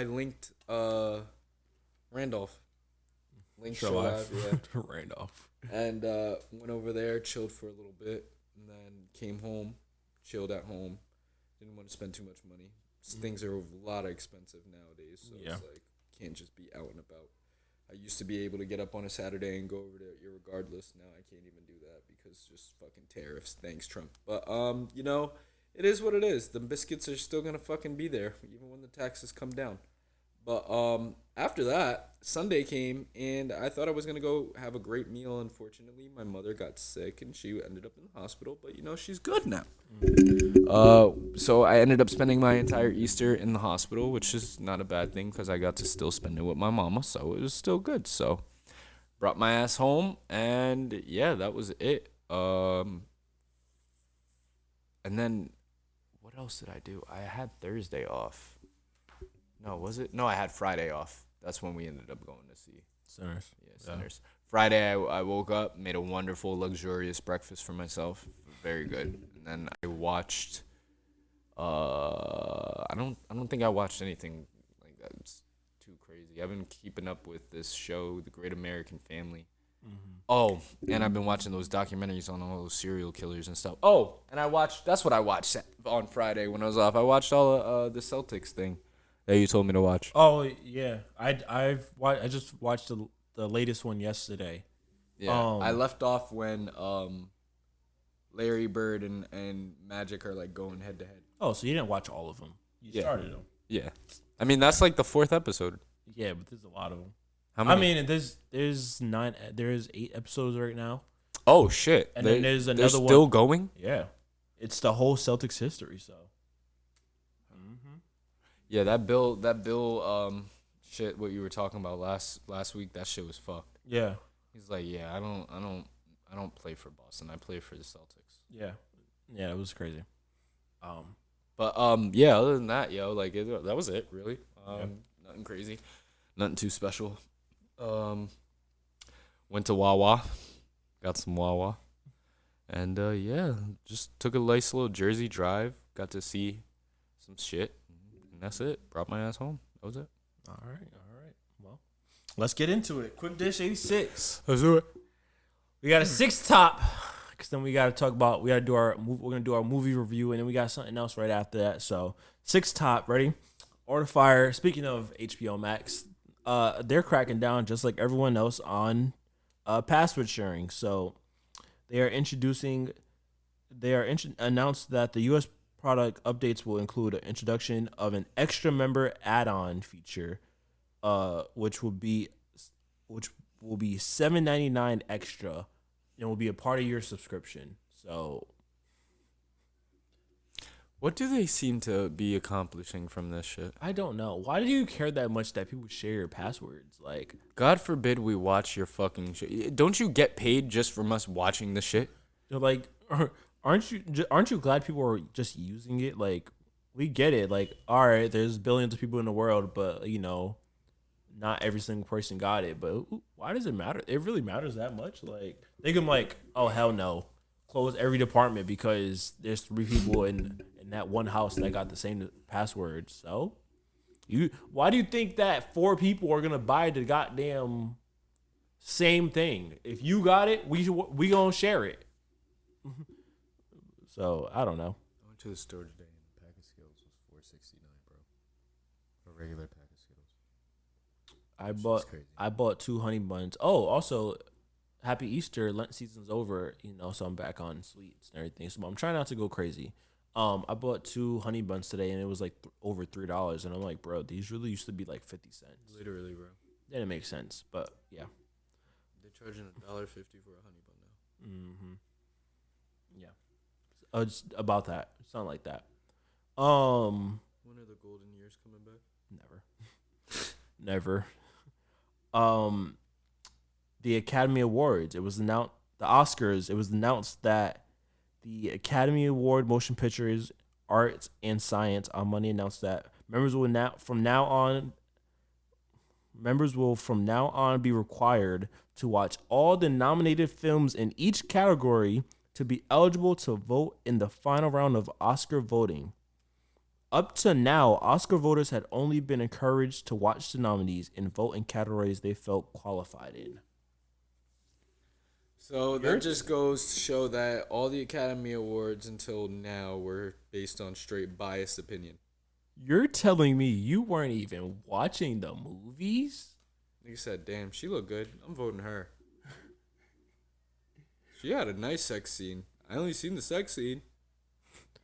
linked Randolph. Link show live, yeah. Randolph. And went over there, chilled for a little bit, and then came home, chilled at home. Didn't want to spend too much money. Things are a lot expensive nowadays, so yeah. It's like can't just be out and about. I used to be able to get up on a Saturday and go over there irregardless. Now I can't even do that because just fucking tariffs. Thanks, Trump. But it is what it is. The biscuits are still gonna fucking be there even when the taxes come down. But after that, Sunday came, and I thought I was going to go have a great meal. Unfortunately, my mother got sick, and she ended up in the hospital. But, she's good now. So I ended up spending my entire Easter in the hospital, which is not a bad thing because I got to still spend it with my mama. So it was still good. So brought my ass home, and, yeah, that was it. And then what else did I do? I had Thursday off. No, was it? No, I had Friday off. That's when we ended up going to see Sinners. Yeah, Sinners. Yeah. Friday, I woke up, made a wonderful, luxurious breakfast for myself. Very good. And then I watched. I don't think I watched anything like that. It's too crazy. I've been keeping up with this show, The Great American Family. Mm-hmm. Oh, and I've been watching those documentaries on all those serial killers and stuff. Oh, and that's what I watched on Friday when I was off. I watched all the Celtics thing that you told me to watch. Oh yeah, I just watched the latest one yesterday. Yeah, I left off when Larry Bird and Magic are like going head to head. Oh, so you didn't watch all of them? You started them. Yeah, I mean that's like the 4th episode. Yeah, but there's a lot of them. How many? I mean, there's 9. There's 8 episodes right now. Oh shit! And then there's another one still going. Yeah, it's the whole Celtics history. So. Yeah, that Bill, shit. What you were talking about last week, that shit was fucked. Yeah, he's like, yeah, I don't play for Boston. I play for the Celtics. Yeah, it was crazy. Yeah. Other than that, like that was it, really. Nothing crazy, nothing too special. Went to Wawa, got some Wawa, and yeah, just took a nice little Jersey drive. Got to see some shit. That's it. Brought my ass home. That was it. All right. Well, let's get into it. Quick Dish 86. Let's do it. We got a 6 top, because then we got to talk about, we're going to do our movie review, and then we got something else right after that. So 6 top, ready? Order Fire. Speaking of HBO Max, they're cracking down just like everyone else on password sharing. So they are announced that the U.S. product updates will include an introduction of an extra member add-on feature, which will be $7.99 extra, and will be a part of your subscription. So, what do they seem to be accomplishing from this shit? I don't know. Why do you care that much that people share your passwords? Like, God forbid we watch your fucking shit. Don't you get paid just from us watching the shit? Like. Aren't you glad people are just using it? Like, we get it. Like, all right, there's billions of people in the world, but not every single person got it. But why does it matter? It really matters that much? Like, they can oh hell no, close every department because there's 3 people in that one house that got the same password. So, why do you think that 4 people are gonna buy the goddamn Same thing. If you got it, we gonna share it. So I don't know. I went to the store today and a pack of Skittles was $4.69, bro. A regular pack of Skittles. I bought 2 honey buns. Oh, also, happy Easter. Lent season's over, so I'm back on sweets and everything. So I'm trying not to go crazy. I bought 2 honey buns today and it was like over $3, and I'm like, bro, these really used to be like 50 cents. Literally, bro. That didn't make sense, but yeah. They're charging $1.50 for a honey bun now. Mm-hmm. Yeah. Just about that. Something like that. When are the golden years coming back? Never. The Academy Awards. It was announced. The Oscars. It was announced that the Academy Award Motion Pictures, Arts and Science on Monday announced that members will from now on be required to watch all the nominated films in each category to be eligible to vote in the final round of Oscar voting. Up to now, Oscar voters had only been encouraged to watch the nominees and vote in categories they felt qualified in. So that just goes to show that all the Academy Awards until now were based on straight biased opinion. You're telling me you weren't even watching the movies? Nigga said, damn, she looked good. I'm voting her. She had a nice sex scene. I only seen the sex scene.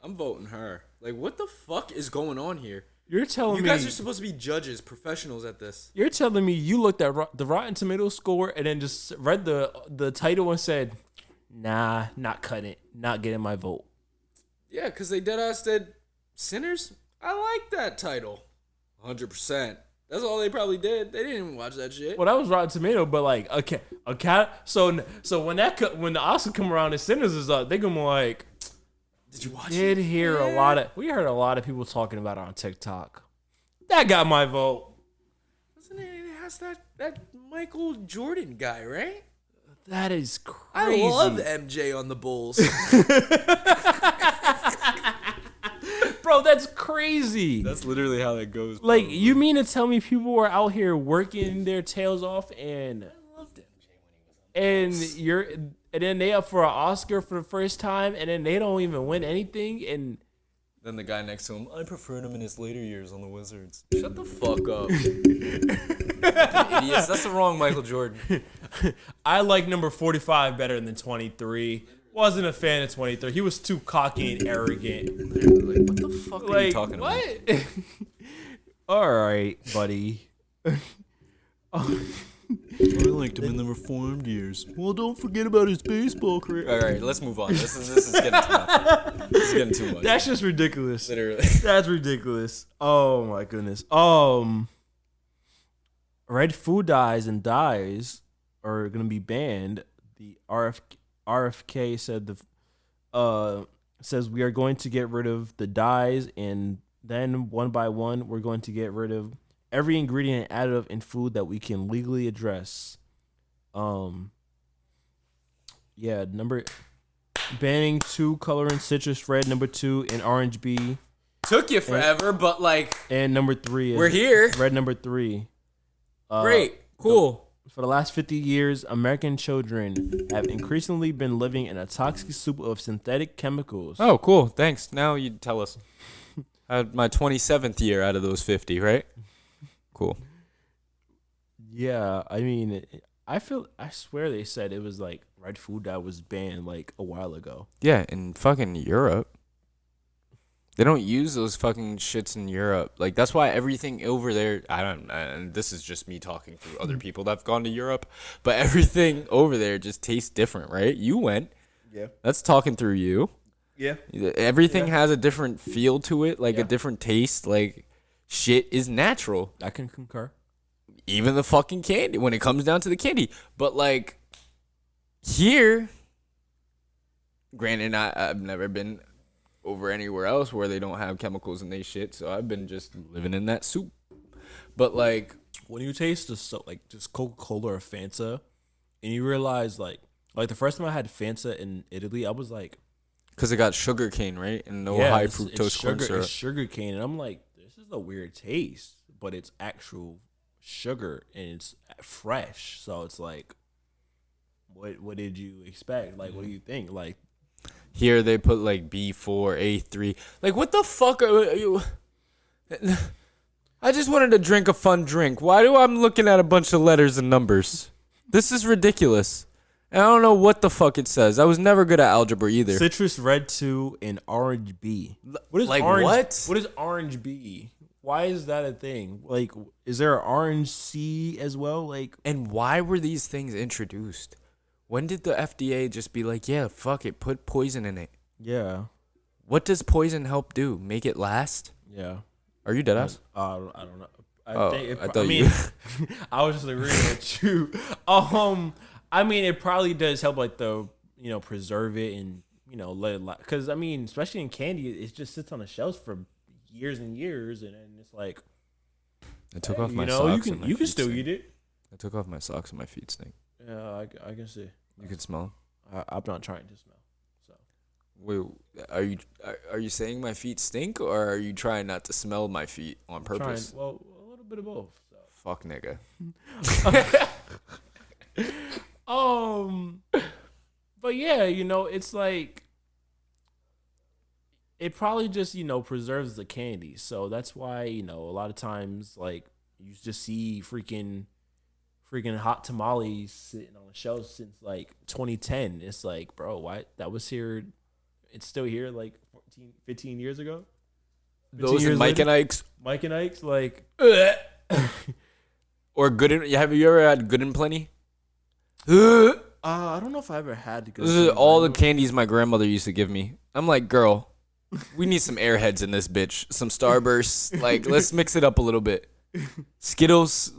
I'm voting her. Like, what the fuck is going on here? You're telling me you guys are supposed to be judges, professionals at this. You're telling me you looked at the Rotten Tomatoes score and then just read the title and said, nah, not cutting it, not getting my vote. Yeah, because they deadass said, Sinners? I like that title. 100%. That's all they probably did. They didn't even watch that shit. Well, that was Rotten Tomato, but like, okay. So when the Oscar come around and Sinners is up, they gonna be like, did you watch it? We heard a lot of people talking about it on TikTok. That got my vote. Wasn't it? It has that Michael Jordan guy, right? That is crazy. I love MJ on the Bulls. Bro, that's crazy. That's literally how that goes. Like, probably. You mean to tell me people were out here working their tails off and I loved MJ when he was on the Bulls. And then they up for an Oscar for the first time, and then they don't even win anything, and then the guy next to him, I preferred him in his later years on the Wizards. Shut the fuck up. Idiots. That's the wrong Michael Jordan. I like number 45 better than 23. Wasn't a fan of 23. He was too cocky and arrogant. Like, what the fuck are you talking about? What? All right, buddy. I liked him in the Reformed years. Well, don't forget about his baseball career. All right, let's move on. This is getting too much. This is getting too much. That's just ridiculous. Literally. That's ridiculous. Oh my goodness. Red food dyes and dyes are gonna be banned. The RFK said says we are going to get rid of the dyes, and then one by one we're going to get rid of every ingredient and additive in food that we can legally address. Banning 2 colorant citrus red, number 2 and orange B. Took you forever, but like. And number 3 is we're here. Red number 3. Great, cool. For the last 50 years, American children have increasingly been living in a toxic soup of synthetic chemicals. Oh, cool. Thanks. Now you tell us. I had my 27th year out of those 50, right? Cool. Yeah, I mean, I swear they said it was like red food that was banned like a while ago. Yeah, in fucking Europe. They don't use those fucking shits in Europe. Like, that's why everything over there, and this is just me talking through other people that have gone to Europe, but everything over there just tastes different, right? You went. Yeah. That's talking through you. Yeah. Everything has a different feel to it, like a different taste. Like, shit is natural. I can concur. Even the fucking candy, when it comes down to the candy. But, like, here, granted, I've never been over anywhere else where they don't have chemicals in they shit, so I've been just living in that soup. But, like, when you taste just Coca-Cola or Fanta, and you realize, like the first time I had Fanta in Italy, I was like, because it got sugar cane, right? And no high fructose corn syrup. It's sugar cane, and I'm like, this is a weird taste, but it's actual sugar and it's fresh, so it's like, what did you expect? Like, what do you think? Like, Here they put like B4, A3. Like, what the fuck are you? I just wanted to drink a fun drink. Why do I'm looking at a bunch of letters and numbers? This is ridiculous. And I don't know what the fuck it says. I was never good at algebra either. citrus red 2 and orange B. What is like orange? what? What is orange B? Why is that a thing? Like, is there an orange C as well? Like, And why were these things introduced? When did the FDA just be like, yeah, fuck it, put poison in it? yeah, What does poison help do? Make it last? yeah. Are you deadass? I don't know. I thought mean, you. I was just agreeing with you. I mean, it probably does help, like preserve it and let it. Because I mean, especially in candy, it just sits on the shelves for years and years, and then it's like, I took off my socks. you can still eat it. I took off my socks and my feet stink. Yeah, I can see. You can smell 'em? I'm not trying to smell. So Wait, are you saying my feet stink, or are you trying not to smell my feet on purpose? well, a little bit of both. So. Fuck nigga. But yeah, it's like it probably just preserves the candy. So that's why a lot of times like you just see freaking hot tamales sitting on the shelf since like 2010. It's like, bro, why that was here? It's still here like 14, 15 years ago. Those and Mike and Ike's. Mike and Ike's, like, or Good and, have you ever had Good and Plenty? I don't know if I ever had to go. This is all the candies my grandmother used to give me. I'm like, girl, we need some Airheads in this bitch. Some Starbursts. Like, let's mix it up a little bit. Skittles,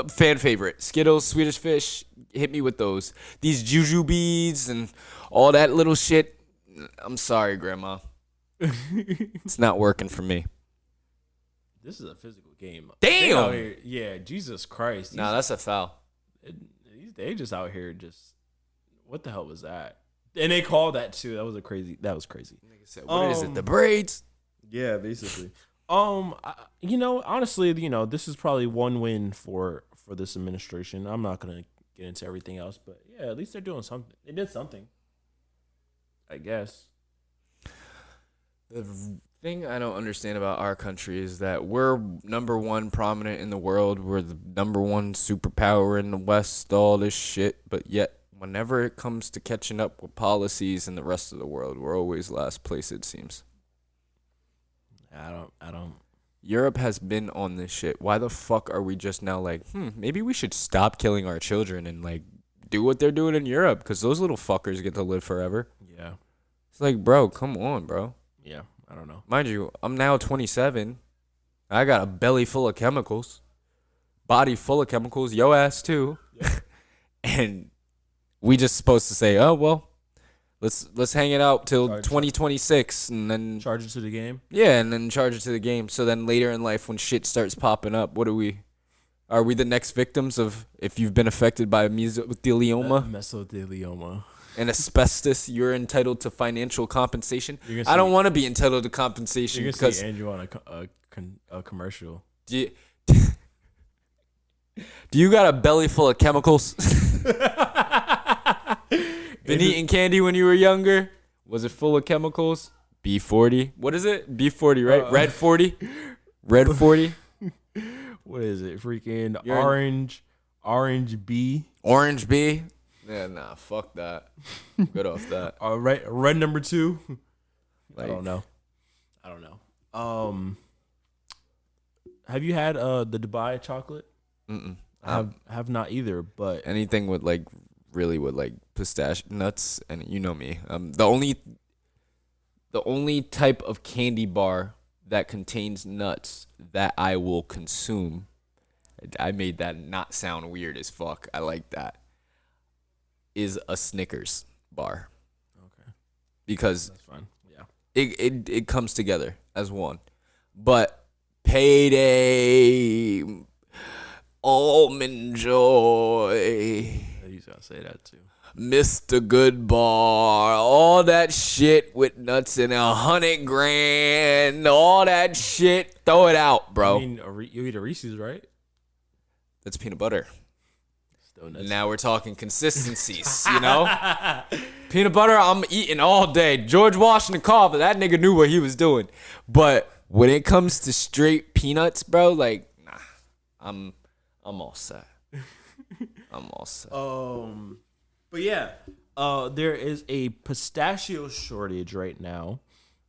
fan favorite. Skittles, Swedish Fish. Hit me with those. These Juju beads and all that little shit. I'm sorry, Grandma. It's not working for me. This is a physical game. Damn. Out here, yeah, Jesus Christ. Nah, that's a foul. They just out here just. What the hell was that? And they called that too. That was crazy. Nigga said, what is it? The braids? Yeah, basically. Honestly, this is probably one win for this administration. I'm not gonna get into everything else, but yeah, at least they're doing something. They did something, I guess. The thing I don't understand about our country is that we're number one prominent in the world. We're the number one superpower in the West, all this shit. But yet, whenever it comes to catching up with policies in the rest of the world, we're always last place, it seems. I don't. Europe has been on this shit. Why the fuck are we just now like, maybe we should stop killing our children and like do what they're doing in Europe? Because those little fuckers get to live forever. Yeah. It's like, bro, come on, bro. Yeah, I don't know. Mind you, I'm now 27. I got a belly full of chemicals, body full of chemicals, yo ass too. Yeah. And we just supposed to say, oh well, let's hang it out till 2026 and then charge it to the game. Yeah, and then charge it to the game. So then later in life, when shit starts popping up, what are we? Are we the next victims of if you've been affected by mesothelioma? Mesothelioma. And asbestos, you're entitled to financial compensation. I don't want to be entitled to compensation because see Andrew on a commercial. Do you got a belly full of chemicals? Been eating candy when you were younger? Was it full of chemicals? B40. What is it? B40, right? Red 40. Red 40. What is it? Freaking orange B. Orange B. Yeah, nah, fuck that. Good off that. Red number 2. Like, I don't know. Have you had the Dubai chocolate? Mm-mm. I have not either, but anything with like really with like pistachio nuts, and you know me. The only type of candy bar that contains nuts that I will consume. I made that not sound weird as fuck. I like that. Is a Snickers bar. Okay. Because that's fine. Yeah. It comes together as one. But Payday, Almond Joy, you gotta say that too. Mr. Good Bar, all that shit with nuts in $100 grand, all that shit, throw it out, bro. I mean, you eat a Reese's, right? That's peanut butter. donuts. Now we're talking consistencies, you know? Peanut butter, I'm eating all day. George Washington Carver, that nigga knew what he was doing. But when it comes to straight peanuts, bro, like, nah, I'm all set. I'm all set. But yeah, there is a pistachio shortage right now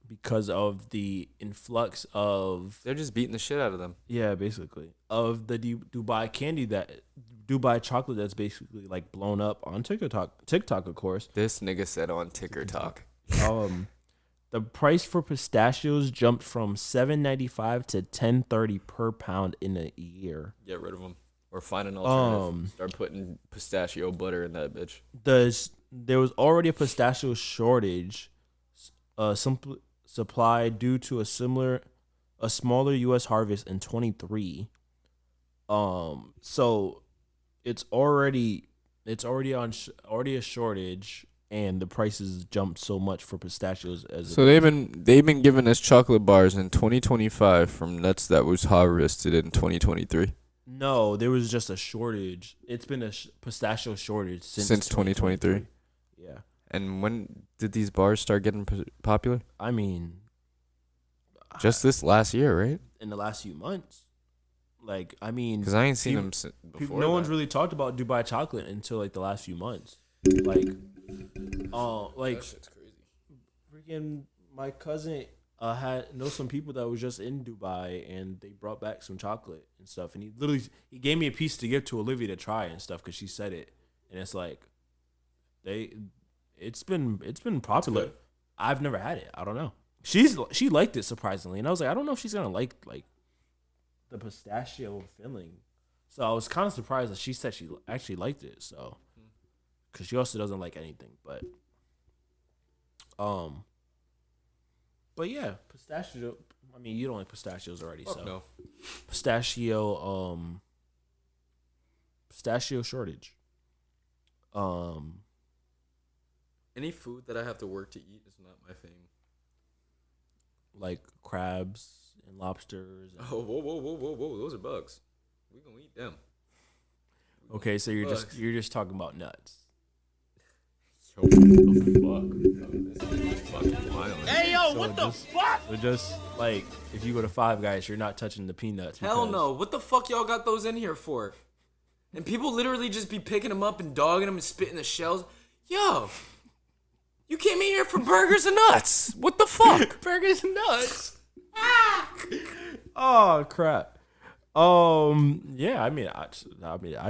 because of the influx of They're just beating the shit out of them. yeah, basically of the Dubai candy Dubai chocolate that's basically like blown up on TikTok, of course. This nigga said on TikTok. The price for pistachios jumped from $7.95 to $10.30 per pound in a year. Get rid of them. Or find an alternative. Start putting pistachio butter in that bitch. There was already a pistachio shortage, supply due to a smaller U.S. harvest in 23. So it's already a shortage, and the prices jumped so much for pistachios So they've been giving us chocolate bars in 2025 from nuts that was harvested in 2023. No, there was just a shortage. It's been a pistachio shortage since 2023. Yeah. And when did these bars start getting popular? I mean, just this last year, right? in the last few months. Like, I mean, because I ain't seen them before. No one's really talked about Dubai chocolate until like the last few months. Like, that shit's crazy. Freaking my cousin know some people that was just in Dubai, and they brought back some chocolate and stuff, and he gave me a piece to give to Olivia to try and stuff because she said it, and it's like it's been popular. I've never had it. I don't know. She liked it surprisingly, and I was like, I don't know if she's gonna like the pistachio filling. So I was kind of surprised that she said she actually liked it. So because she also doesn't like anything, but yeah, pistachio. I mean, you don't like pistachios already, Fuck so no. Pistachio shortage. Any food that I have to work to eat is not my thing. Like crabs and lobsters. And Whoa! Those are bugs. We gonna eat them. Okay, so you're just talking about nuts. Yo, what the fuck? This is fucking wild. Hey yo, what the fuck? So just like if you go to Five Guys, you're not touching the peanuts. Hell no! What the fuck y'all got those in here for? And people literally just be picking them up and dogging them and spitting the shells. Yo, you came in here for burgers and nuts. What the fuck? Burgers and nuts. Oh crap. Yeah, I mean, I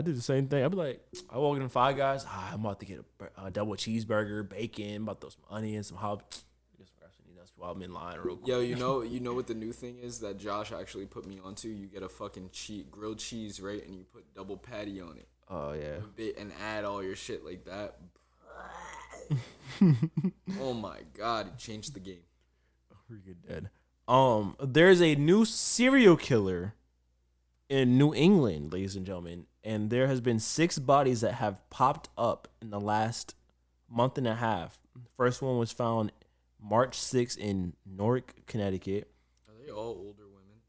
did the same thing. I'd be like, I walk in Five Guys. I'm about to get a double cheeseburger, bacon, about to throw some onions, some jalapeno. Just grab some nuts while I'm in line real quick. Yo, you know what the new thing is that Josh actually put me onto? You get a fucking grilled cheese, right? And you put double patty on it. Oh yeah. And add all your shit like that. Oh my god, it changed the game. We're dead. There's a new serial killer in New England, ladies and gentlemen, and there has been 6 bodies that have popped up in the last month and a half. First one was found March 6th in Newark, Connecticut. Are they all older women?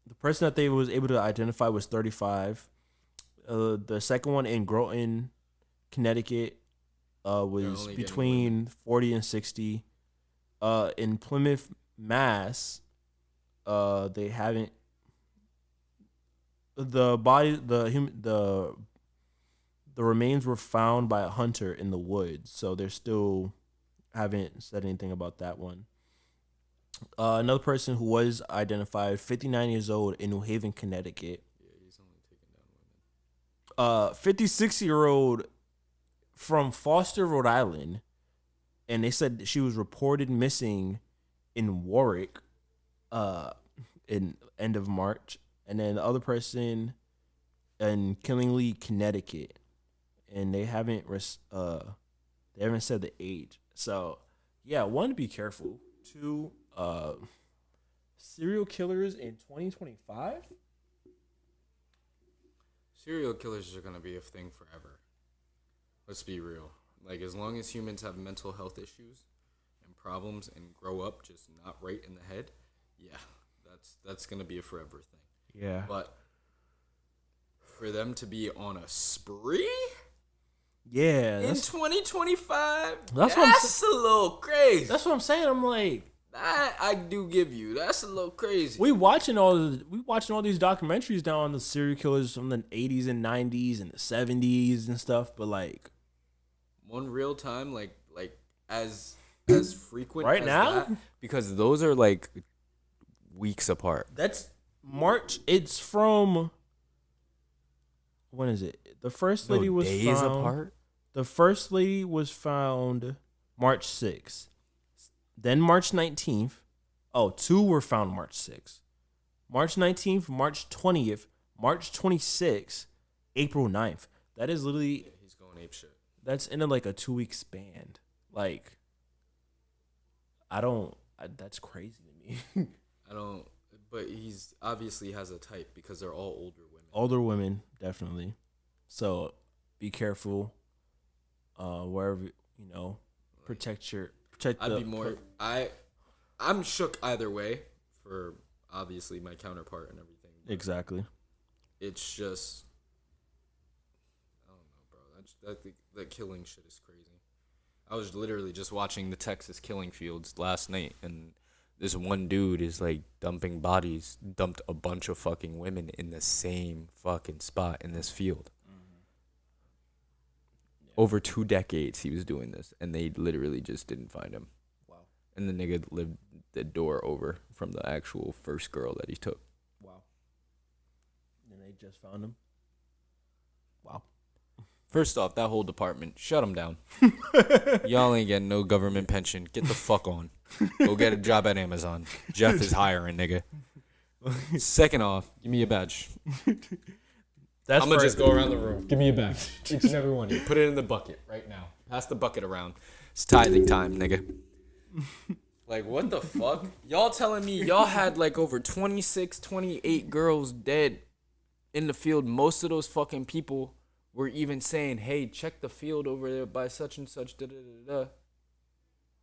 The person that they was able to identify was 35. The second one in Groton, Connecticut, was between 40 and 60. In Plymouth, Mass, they haven't. The remains were found by a hunter in the woods, so they're still haven't said anything about that one. Another person who was identified, 59 years old, in New Haven, Connecticut. Yeah, he's only taking down women. 56-year-old from Foster, Rhode Island, and they said she was reported missing in Warwick, in end of March. And then the other person in Killingly, Connecticut, and they haven't said the age. So, yeah, 1, be careful. 2, serial killers in 2025. Serial killers are gonna be a thing forever. Let's be real. Like, as long as humans have mental health issues and problems and grow up just not right in the head, yeah, that's gonna be a forever thing. Yeah. But for them to be on a spree Yeah, in 2025, that's that's a little crazy. that's what I'm saying. I'm like, That I do give you. That's a little crazy. we watching all these documentaries now on the serial killers from the 80s and 90s and the 70s and stuff, but like One real time, like as frequent Right as now? that, because those are like weeks apart. that's March. It's from when is it? The first lady was days found. apart. The first lady was found March 6th. Then March 19th. Oh, two were found March 6th. March 19th, March 20th, March 26th, April 9th. That is literally, He's going ape shit. that's in like a 2-week span. Like, that's crazy to me. I don't. But he's obviously has a type because they're all older women. Older women, definitely. So be careful. Wherever, protect I'd be more. I'm shook either way for obviously my counterpart and everything. Exactly. It's just, I don't know, bro. That killing shit is crazy. I was literally just watching the Texas killing fields last night, and this one dude is like dumped a bunch of fucking women in the same fucking spot in this field. Over 2 decades he was doing this, and they literally just didn't find him. Wow. And the nigga lived the door over from the actual first girl that he took. Wow. And they just found him. Wow. First off, that whole department, shut him down. Y'all ain't getting no government pension. Get the fuck on. Go get a job at Amazon. Jeff is hiring, nigga. Second off, give me a badge. I'm going to just go around the room. Give me a badge. Each and every one of you. Put it in the bucket right now. Pass the bucket around. It's tithing time, nigga. Like, what the fuck? Y'all telling me y'all had like over 26, 28 girls dead in the field. Most of those fucking people were even saying, hey, check the field over there by such and such. Da-da-da-da.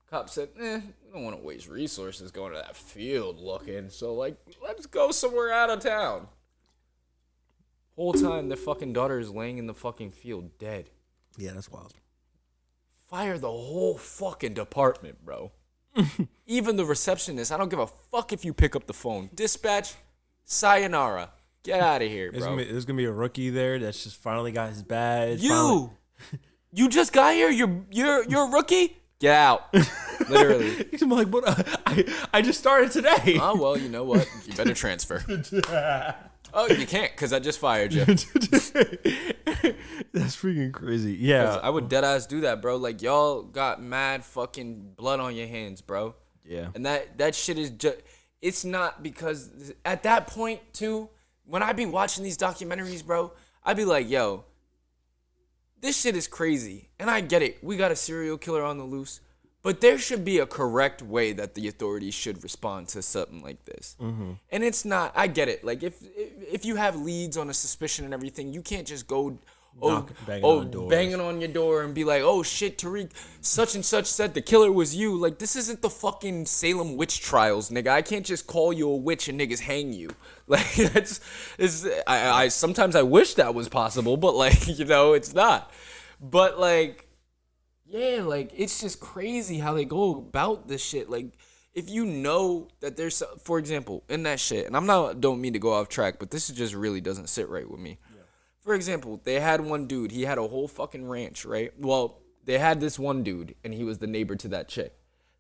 Cop said, we don't want to waste resources going to that field looking. So, like, let's go somewhere out of town. Whole time, their fucking daughter is laying in the fucking field dead. Yeah, that's wild. Fire the whole fucking department, bro. Even the receptionist. I don't give a fuck if you pick up the phone. Dispatch, sayonara. Get out of here, bro. There's gonna be a rookie there that's just finally got his badge. You just got here. You're a rookie. Get out. Literally. He's like, but I just started today. Oh well, you know what? You better transfer. Oh, you can't because I just fired you. That's freaking crazy. Yeah, I would dead ass do that, bro. Like y'all got mad fucking blood on your hands, bro. Yeah. And that shit is just. It's not because at that point too. When I be watching these documentaries, bro, I be like, yo, this shit is crazy. And I get it. We got a serial killer on the loose. But there should be a correct way that the authorities should respond to something like this. Mm-hmm. And it's not, I get it. Like, if you have leads on a suspicion and everything, you can't just go banging on your door and be like, oh shit, Tariq, such and such said the killer was you. Like, this isn't the fucking Salem witch trials, nigga. I can't just call you a witch and niggas hang you. Like, I sometimes I wish that was possible, but like, it's not. But like, yeah, like, it's just crazy how they go about this shit. Like, if you know that there's, for example, in that shit, and don't mean to go off track, but this just really doesn't sit right with me. Yeah. For example, they had one dude, he had a whole fucking ranch, right? Well, they had this one dude, and he was the neighbor to that chick.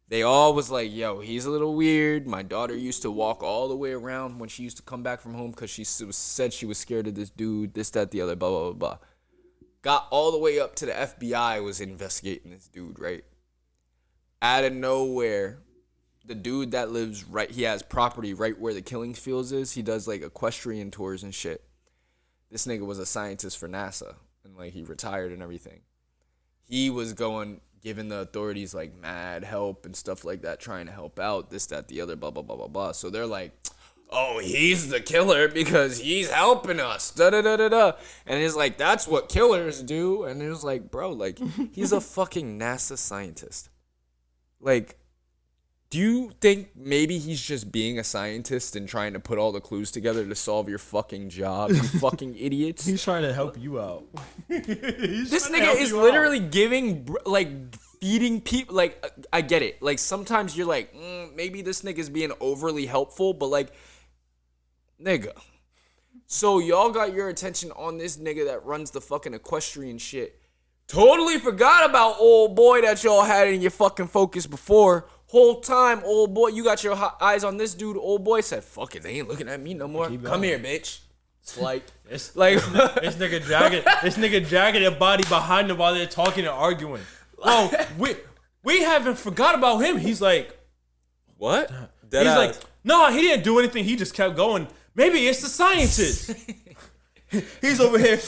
They all was like, yo, he's a little weird. My daughter used to walk all the way around when she used to come back from home because she said she was scared of this dude, this, that, the other, blah, blah, blah, blah. Got all the way up to the FBI was investigating this dude, right? Out of nowhere, the dude that lives he has property right where the killing fields is. He does like equestrian tours and shit. This nigga was a scientist for NASA and like he retired and everything. He was giving the authorities like mad help and stuff like that, trying to help out, this, that, the other, blah, blah, blah, blah, blah. So they're like, oh, he's the killer because he's helping us. Da da da da da. And it's like, that's what killers do. And it was like, bro, like, he's a fucking NASA scientist. Like, Do you think maybe he's just being a scientist and trying to put all the clues together to solve your fucking job, you fucking idiots? He's trying to help you out. This nigga is literally giving, like, feeding people. Like, I get it. Like, sometimes you're like, maybe this nigga's being overly helpful, but, like, nigga. So y'all got your attention on this nigga that runs the fucking equestrian shit. Totally forgot about old boy that y'all had in your fucking focus before. Whole time, old boy, you got your eyes on this dude. Old boy said, "Fuck it, they ain't looking at me no more. Come here, bitch." It's like, this nigga dragging a body behind them while they're talking and arguing. Oh, we haven't forgot about him. He's like, what? He's like, no, he didn't do anything. He just kept going. Maybe it's the scientist. He's over here.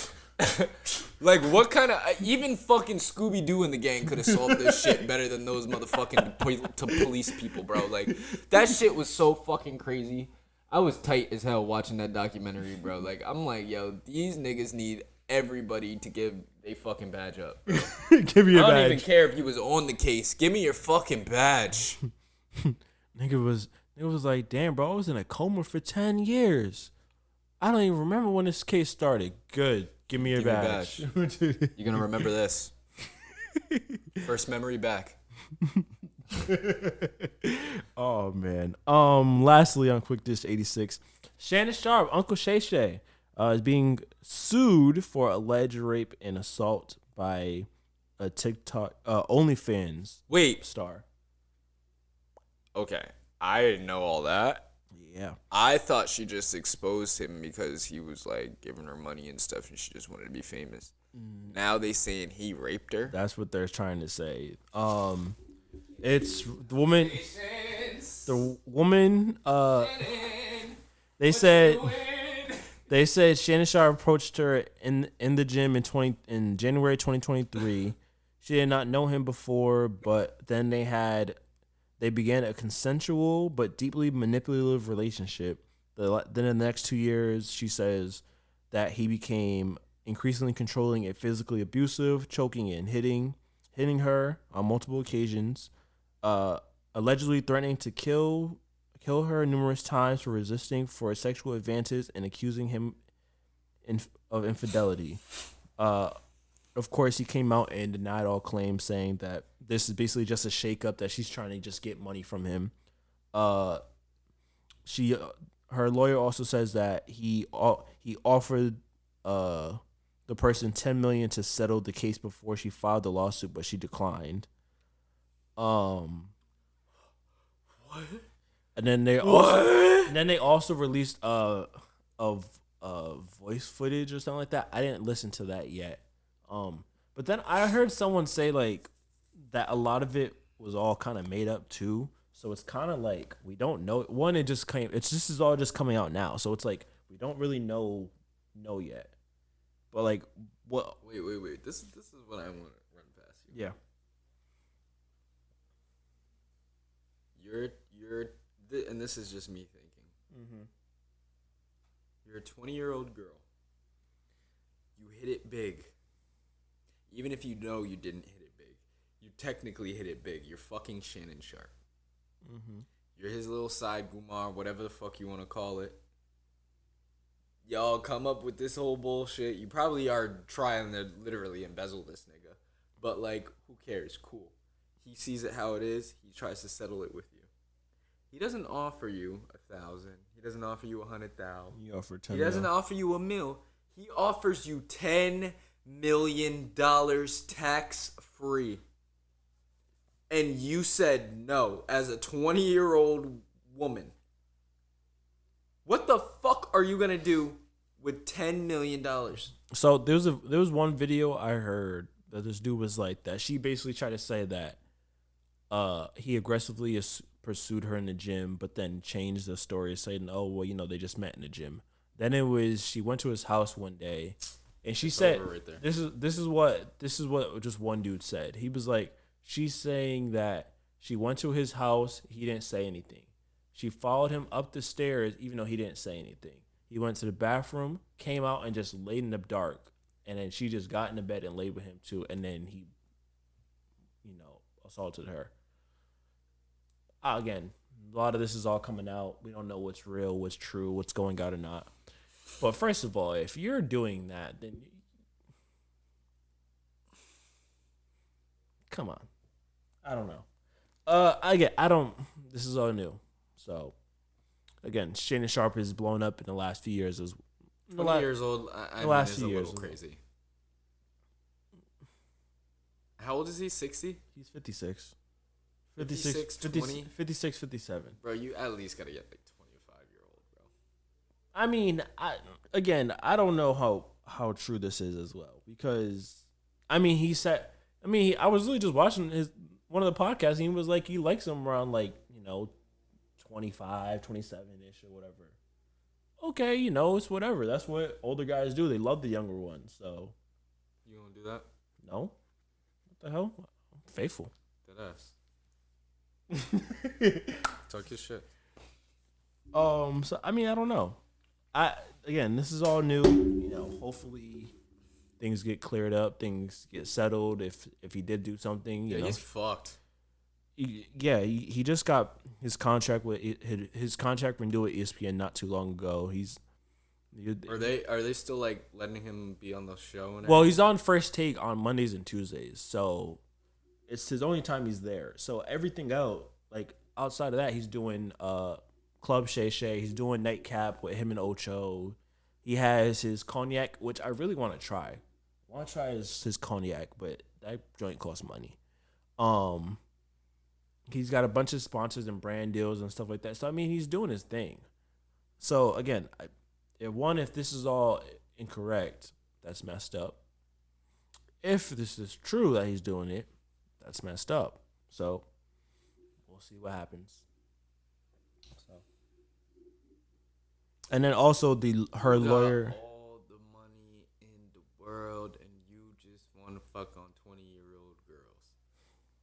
Like, what kind of... even fucking Scooby-Doo in the gang could have solved this shit better than those motherfucking police people, bro. Like, that shit was so fucking crazy. I was tight as hell watching that documentary, bro. Like, I'm like, yo, these niggas need everybody to give a fucking badge up. Give me your badge. I don't even care if you was on the case. Give me your fucking badge. Nigga was like, damn, bro, I was in a coma for 10 years. I don't even remember when this case started. Good. Give me your badge. You're going to remember this. First memory back. Oh, man. Lastly, on Quick Dish 86, Shannon Sharpe, Uncle Shay Shay, is being sued for alleged rape and assault by a TikTok OnlyFans star. Okay. I didn't know all that. Yeah. I thought she just exposed him because he was like giving her money and stuff and she just wanted to be famous. Now they saying he raped her. That's what they're trying to say. It's the woman. They said Shannon Sharpe approached her in the gym in January 2023. She did not know him before, but then they began a consensual but deeply manipulative relationship. Then in the next 2 years, she says that he became increasingly controlling and physically abusive, choking and hitting her on multiple occasions, allegedly threatening to kill her numerous times for resisting for sexual advances and accusing him of infidelity. Of course, he came out and denied all claims, saying that this is basically just a shakeup, that she's trying to just get money from him. Her lawyer also says that he offered the person $10 million to settle the case before she filed the lawsuit, but she declined. What? And then they also released voice footage or something like that. I didn't listen to that yet. But then I heard someone say like that a lot of it was all kind of made up too. So it's kind of like we don't know. One, this is all just coming out now. So it's like we don't really know yet. But like what? Wait. This is what I want to run past you. Yeah. And this is just me thinking. Mm-hmm. You're a 20-year-old girl. You hit it big. Even if you know you didn't hit it big, you technically hit it big. You're fucking Shannon Sharpe. Mm-hmm. You're his little side gumar, whatever the fuck you want to call it. Y'all come up with this whole bullshit. You probably are trying to literally embezzle this nigga. But, like, who cares? Cool. He sees it how it is. He tries to settle it with you. He doesn't offer you $1,000. He doesn't offer you $100,000. He offered $10 He doesn't offer you $1 million. He offers you $10 million tax free. And you said no as a 20-year-old woman. What the fuck are you gonna do with $10 million? So there was one video I heard that this dude was like that. She basically tried to say that he aggressively pursued her in the gym, but then changed the story, saying, "Oh, well, they just met in the gym." Then it was she went to his house one day, and she said, right there. "This is what just one dude said." He was like, she's saying that she went to his house, he didn't say anything. She followed him up the stairs, even though he didn't say anything. He went to the bathroom, came out, and just laid in the dark. And then she just got in the bed and laid with him too. And then he, assaulted her. again, a lot of this is all coming out. We don't know what's real, what's true, what's going out or not. But first of all, if you're doing that, then come on. I don't know. I don't. This is all new. So, again, Shannon Sharpe has blown up in the last few years. 20 years old. I mean, last few years, a little crazy. How old is he? 60? He's 56. 56, 57. Bro, you at least gotta get like 25-year-old, bro. I mean, I don't know how true this is as well, because I mean, he said, I was really just watching one of the podcasts, and he was like, he likes him around, like, 25, 27-ish or whatever. Okay, it's whatever. That's what older guys do. They love the younger ones. So you gonna do that? No. What the hell? Faithful. Deadass. Talk your shit. So I mean, I don't know. Again, this is all new. Hopefully things get cleared up, things get settled. If he did do something, he's fucked. He just got his contract renewed with ESPN not too long ago. Are they still like letting him be on the show? And well, he's on First Take on Mondays and Tuesdays, so it's his only time he's there. So everything out, like outside of that, he's doing Club Shay Shay. He's doing Nightcap with him and Ocho. He has his cognac, which I really want to try. I want to try his cognac, but that joint costs money. He's got a bunch of sponsors and brand deals and stuff like that. So I mean, he's doing his thing. So again, if this is all incorrect, that's messed up. If this is true that he's doing it, that's messed up. So we'll see what happens. So, and then also her lawyer. All the money in the world, and you just want to fuck on 20-year-old girls.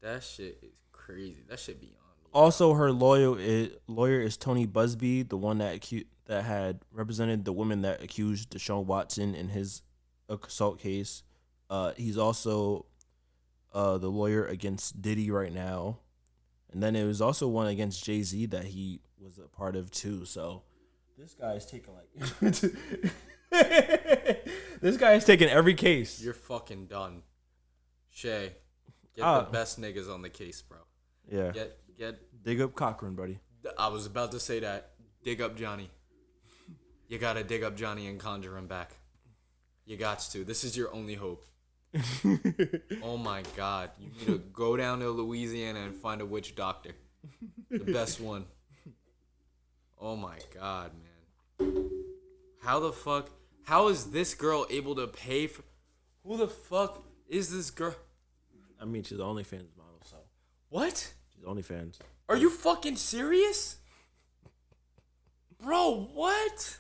That shit is crazy. That shit beyond me. Also, her lawyer is Tony Busby, the one that had represented the women that accused Deshaun Watson in his assault case. He's also the lawyer against Diddy right now, and then it was also one against Jay-Z that he was a part of too. So this guy is taking this guy is taking every case. You're fucking done, Shay. Get the best niggas on the case, bro. Yeah. Get dig up Cochran, buddy. I was about to say that. Dig up Johnny. You gotta dig up Johnny and conjure him back. You got to. This is your only hope. Oh my God. You need to go down to Louisiana and find a witch doctor. The best one. Oh my God, man. How is this girl able to pay for... Who the fuck is this girl? I mean, she's the OnlyFans model, so. What? She's OnlyFans. Are you fucking serious? Bro, what?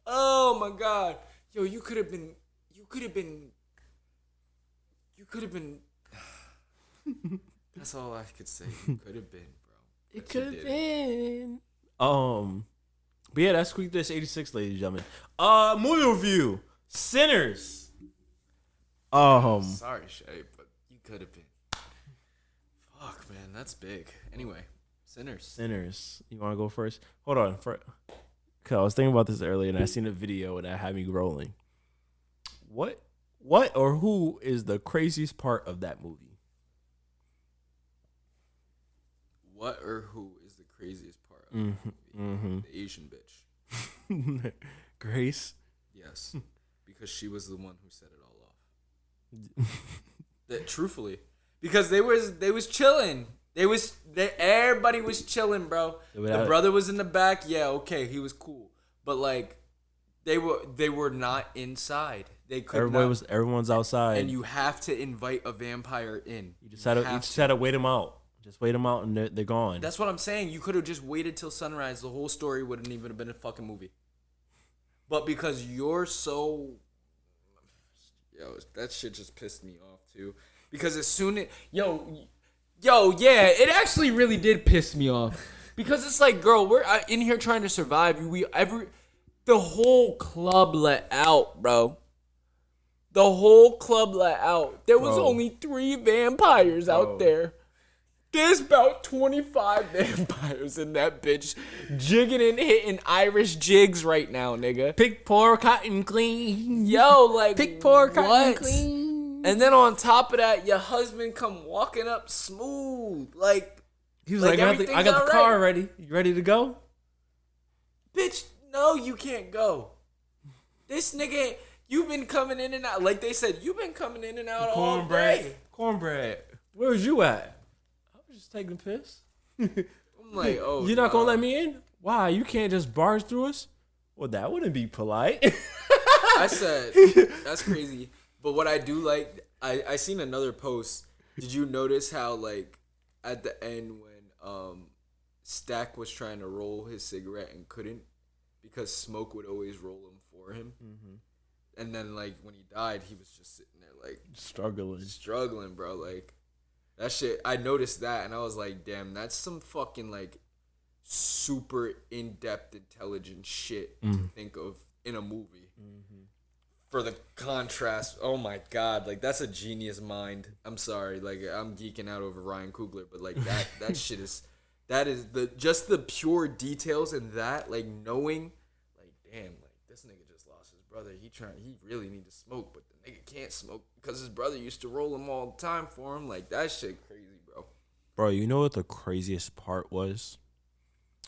Oh my God. Yo, you could have been That's all I could say. You could have been, bro. It could have been. But yeah, that's Quick Dish 86, ladies and gentlemen. Movie review. Sinners. Sorry, Shay, but you could have been. Fuck, man, that's big. Anyway, Sinners. You want to go first? Hold on. Cause I was thinking about this earlier, and I seen a video, and that had me rolling. What or who is the craziest part of that movie? What or who is the craziest part of that movie? Mm-hmm. The Asian bitch. Grace? Yes. Because she was the one who set it all off. Truthfully. Because they was chilling. Everybody was chilling, bro. The brother was in the back. Yeah, okay, he was cool. But like they were not inside. They could everyone's outside. And you have to invite a vampire in. You just had to wait them out. Just wait them out and they're gone. That's what I'm saying. You could have just waited till sunrise. The whole story wouldn't even have been a fucking movie. But because you're so... Yo, that shit just pissed me off, too. Because as soon as... Yo, yeah, it actually really did piss me off. Because it's like, girl, we're in here trying to survive. The whole club let out, bro. The whole club let out. There was only 3 vampires out there. There's about 25 vampires in that bitch jigging and hitting Irish jigs right now, nigga. Pick, pour, cotton, clean. Yo, like, Pick, pour, cotton, what? clean. And then on top of that, your husband come walking up smooth. Like, he was like, I got the car ready. You ready to go? Bitch, no, you can't go. This nigga, you've been coming in and out. Like they said, you've been coming in and out all day. Cornbread. Where was you at? I was just taking a piss. I'm like, oh, you're not gonna let me in? Why? You can't just barge through us? Well, that wouldn't be polite. I said, that's crazy. But what I do like, I seen another post. Did you notice how, like, at the end when Stack was trying to roll his cigarette and couldn't because Smoke would always roll him for him? Mm-hmm. And then, like, when he died, he was just sitting there, like, struggling, bro. Like, that shit, I noticed that, and I was like, damn, that's some fucking, like, super in-depth, intelligent shit to think of in a movie. Mm-hmm. For the contrast, oh my god, like, that's a genius mind. I'm sorry, like, I'm geeking out over Ryan Coogler, but, like, that shit is, that is just the pure details in that, like, knowing, like, damn, like, this nigga just lost his brother. He really need to smoke, but the nigga can't smoke because his brother used to roll him all the time for him. Like, that shit crazy, bro. Bro, you know what the craziest part was?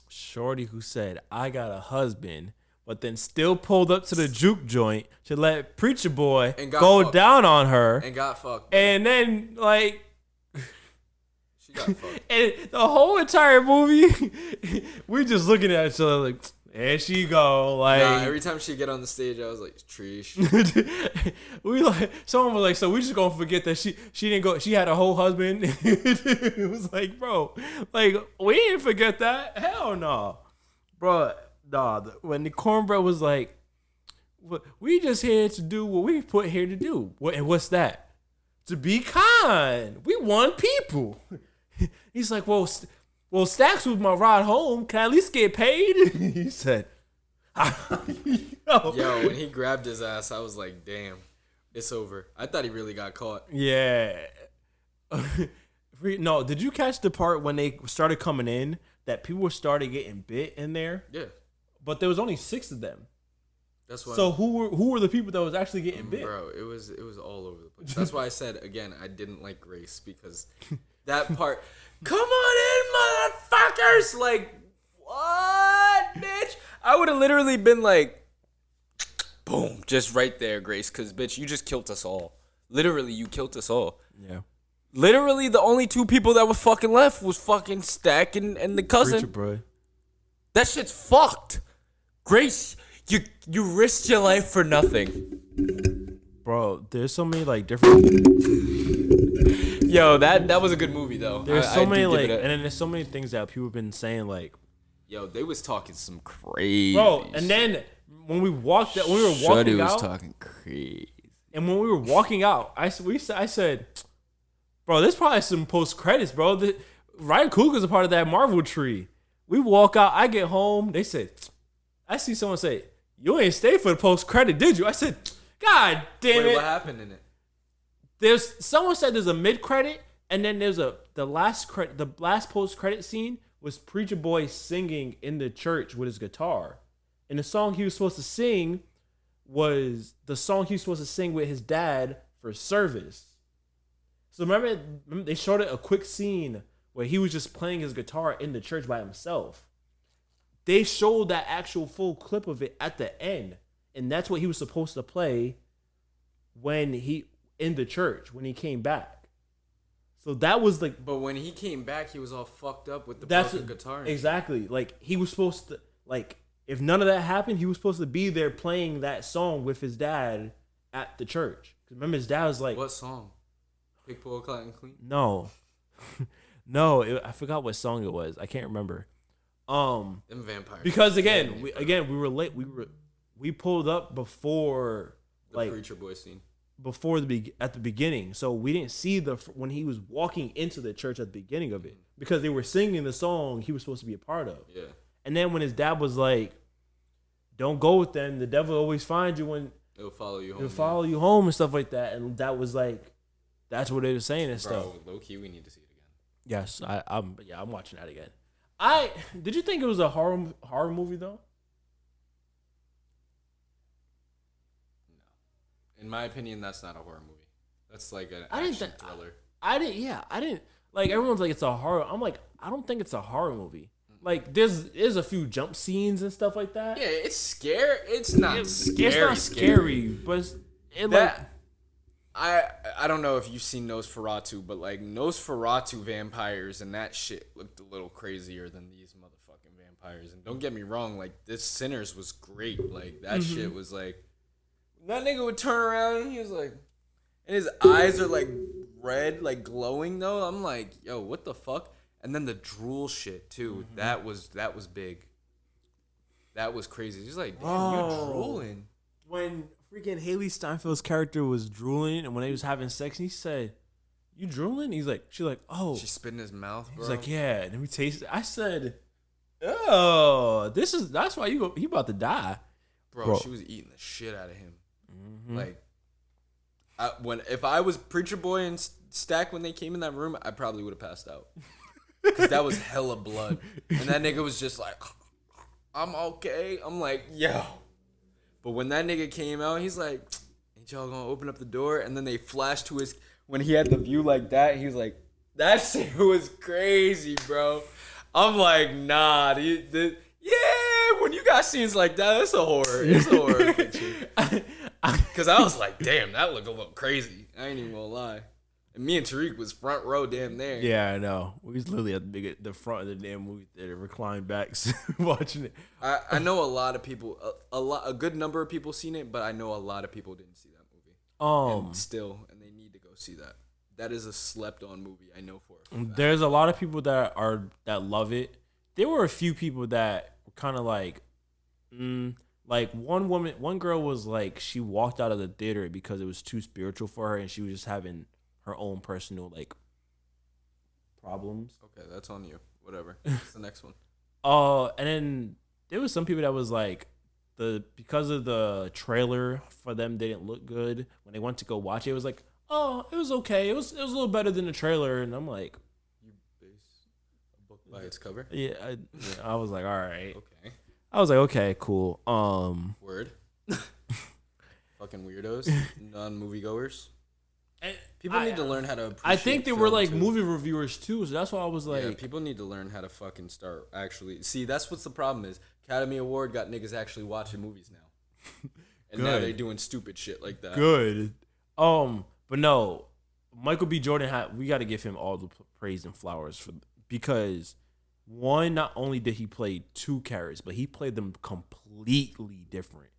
Shorty who said, I got a husband, but then still pulled up to the juke joint to let Preacher Boy go fucked. Down on her. And got fucked. And then, like... she got fucked. And the whole entire movie, we just looking at each other like... There she go, like every time she get on the stage, I was like, Trish. We like someone was like, so we just gonna forget that she didn't go. She had a whole husband. It was like, bro, like we didn't forget that. Hell no, bro. Nah, when the cornbread was like, we just here to do what we put here to do. And what's that? To be kind. We want people. He's like, well, Stacks was my ride home. Can I at least get paid? He said, Yo, when he grabbed his ass, I was like, damn, it's over. I thought he really got caught. Yeah. No, did you catch the part when they started coming in that people started getting bit in there? Yeah. But there was only 6 of them. That's why. So who were the people that was actually getting bit? Bro, it was all over the place. That's why I said, again, I didn't like Grace because that part... Come on in, motherfuckers! Like, what, bitch? I would have literally been like, boom, just right there, Grace, because, bitch, you just killed us all. Literally, you killed us all. Yeah. Literally, the only 2 people that were fucking left was fucking Stack and the cousin. Preacher, bro. That shit's fucked. Grace, you risked your life for nothing. Bro, there's so many, like, different... Yo, that was a good movie though. There's so many like, and then there's so many things that people have been saying like, yo, they was talking some crazy. Bro, and then when we walked, when we were walking out, was talking crazy. And when we were walking out, I said, bro, there's probably some post credits, bro. Ryan Coogler's a part of that Marvel tree. We walk out, I get home. They said, I see someone say, you ain't stay for the post credit, did you? I said, God damn it. What happened in it? Someone said there's a mid credit, and then there's the last post credit scene was Preacher Boy singing in the church with his guitar, and the song he was supposed to sing was the song he was supposed to sing with his dad for service. So remember they showed it a quick scene where he was just playing his guitar in the church by himself. They showed that actual full clip of it at the end, and that's what he was supposed to play in the church when he came back. So that was like... But when he came back, he was all fucked up with the broken guitar. Exactly. Like, he was supposed to... Like, if none of that happened, he was supposed to be there playing that song with his dad at the church. Because remember, his dad was like... What song? Big Pull, Cotton Clean? No. No, I forgot what song it was. I can't remember. Them vampires. Because, again, we were late. We pulled up before... The Preacher Boy scene. At the beginning, so we didn't see when he was walking into the church at the beginning of it because they were singing the song he was supposed to be a part of. Yeah. And then when his dad was like, "Don't go with them. The devil always finds you when it'll follow you home. It'll follow you home and stuff like that." And that was like, that's what they were saying and stuff. Low key, we need to see it again. Yes, I'm watching that again. Did you think it was a horror movie though? In my opinion, that's not a horror movie. That's like an I didn't action think thriller. I didn't. Yeah, I didn't. Like everyone's like it's a horror. I'm like I don't think it's a horror movie. Like there's a few jump scenes and stuff like that. Yeah, it's scary. It's not scary. It's not scary, but it like That I don't know if you've seen Nosferatu, but like Nosferatu vampires and that shit looked a little crazier than these motherfucking vampires. And don't get me wrong, like this Sinners was great. Like that shit was like that nigga would turn around and he was like, and his eyes are like red, like glowing though. I'm like, yo, what the fuck? And then the drool shit too. That was big. That was crazy. He's like, damn, you drooling. When freaking Haley Steinfeld's character was drooling and when they was having sex, and he said, "You drooling?" She's like, "Oh." She spit in his mouth, bro. He's like, "Yeah." And then we taste it. I said, "Oh, that's why he about to die." Bro, she was eating the shit out of him. Like, if I was Preacher Boy and Stack when they came in that room, I probably would have passed out. Because that was hella blood. And that nigga was just like, I'm okay. I'm like, yo. But when that nigga came out, he's like, ain't y'all gonna open up the door? And then they flashed to his, when he had the view like that, he was like, that shit was crazy, bro. I'm like, nah. Yeah, when you got scenes like that, it's a horror. It's a horror picture. Because I was like, damn, that looked a little crazy. I ain't even gonna lie. And me and Tariq was front row damn there. Yeah, I know. We was literally at the front of the damn movie theater, reclined backs, watching it. I know a lot of people, a good number of people seen it, but I know a lot of people didn't see that movie. And they need to go see that. That is a slept on movie. I know for a fact. There's a lot of people that love it. There were a few people that were kind of like one girl was like, she walked out of the theater because it was too spiritual for her, and she was just having her own personal like problems. Okay, that's on you. Whatever. What's the next one? And then there was some people that was like because of the trailer for them didn't look good when they went to go watch it. It was like, oh, it was okay. It was a little better than the trailer, and I'm like, you base a book by its cover? Yeah, I was like, all right. Okay. I was like, okay, cool. Word. Fucking weirdos, non-moviegoers. People need to learn how to appreciate I think they were like too. movie reviewers too, so that's why I was like, yeah, people need to learn how to fucking start actually. See, that's what's the problem is. Academy Award got niggas actually watching movies now. And now they're doing stupid shit like that. Good. But no, Michael B. Jordan we got to give him all the praise and flowers because one, not only did he play two characters, but he played them completely different.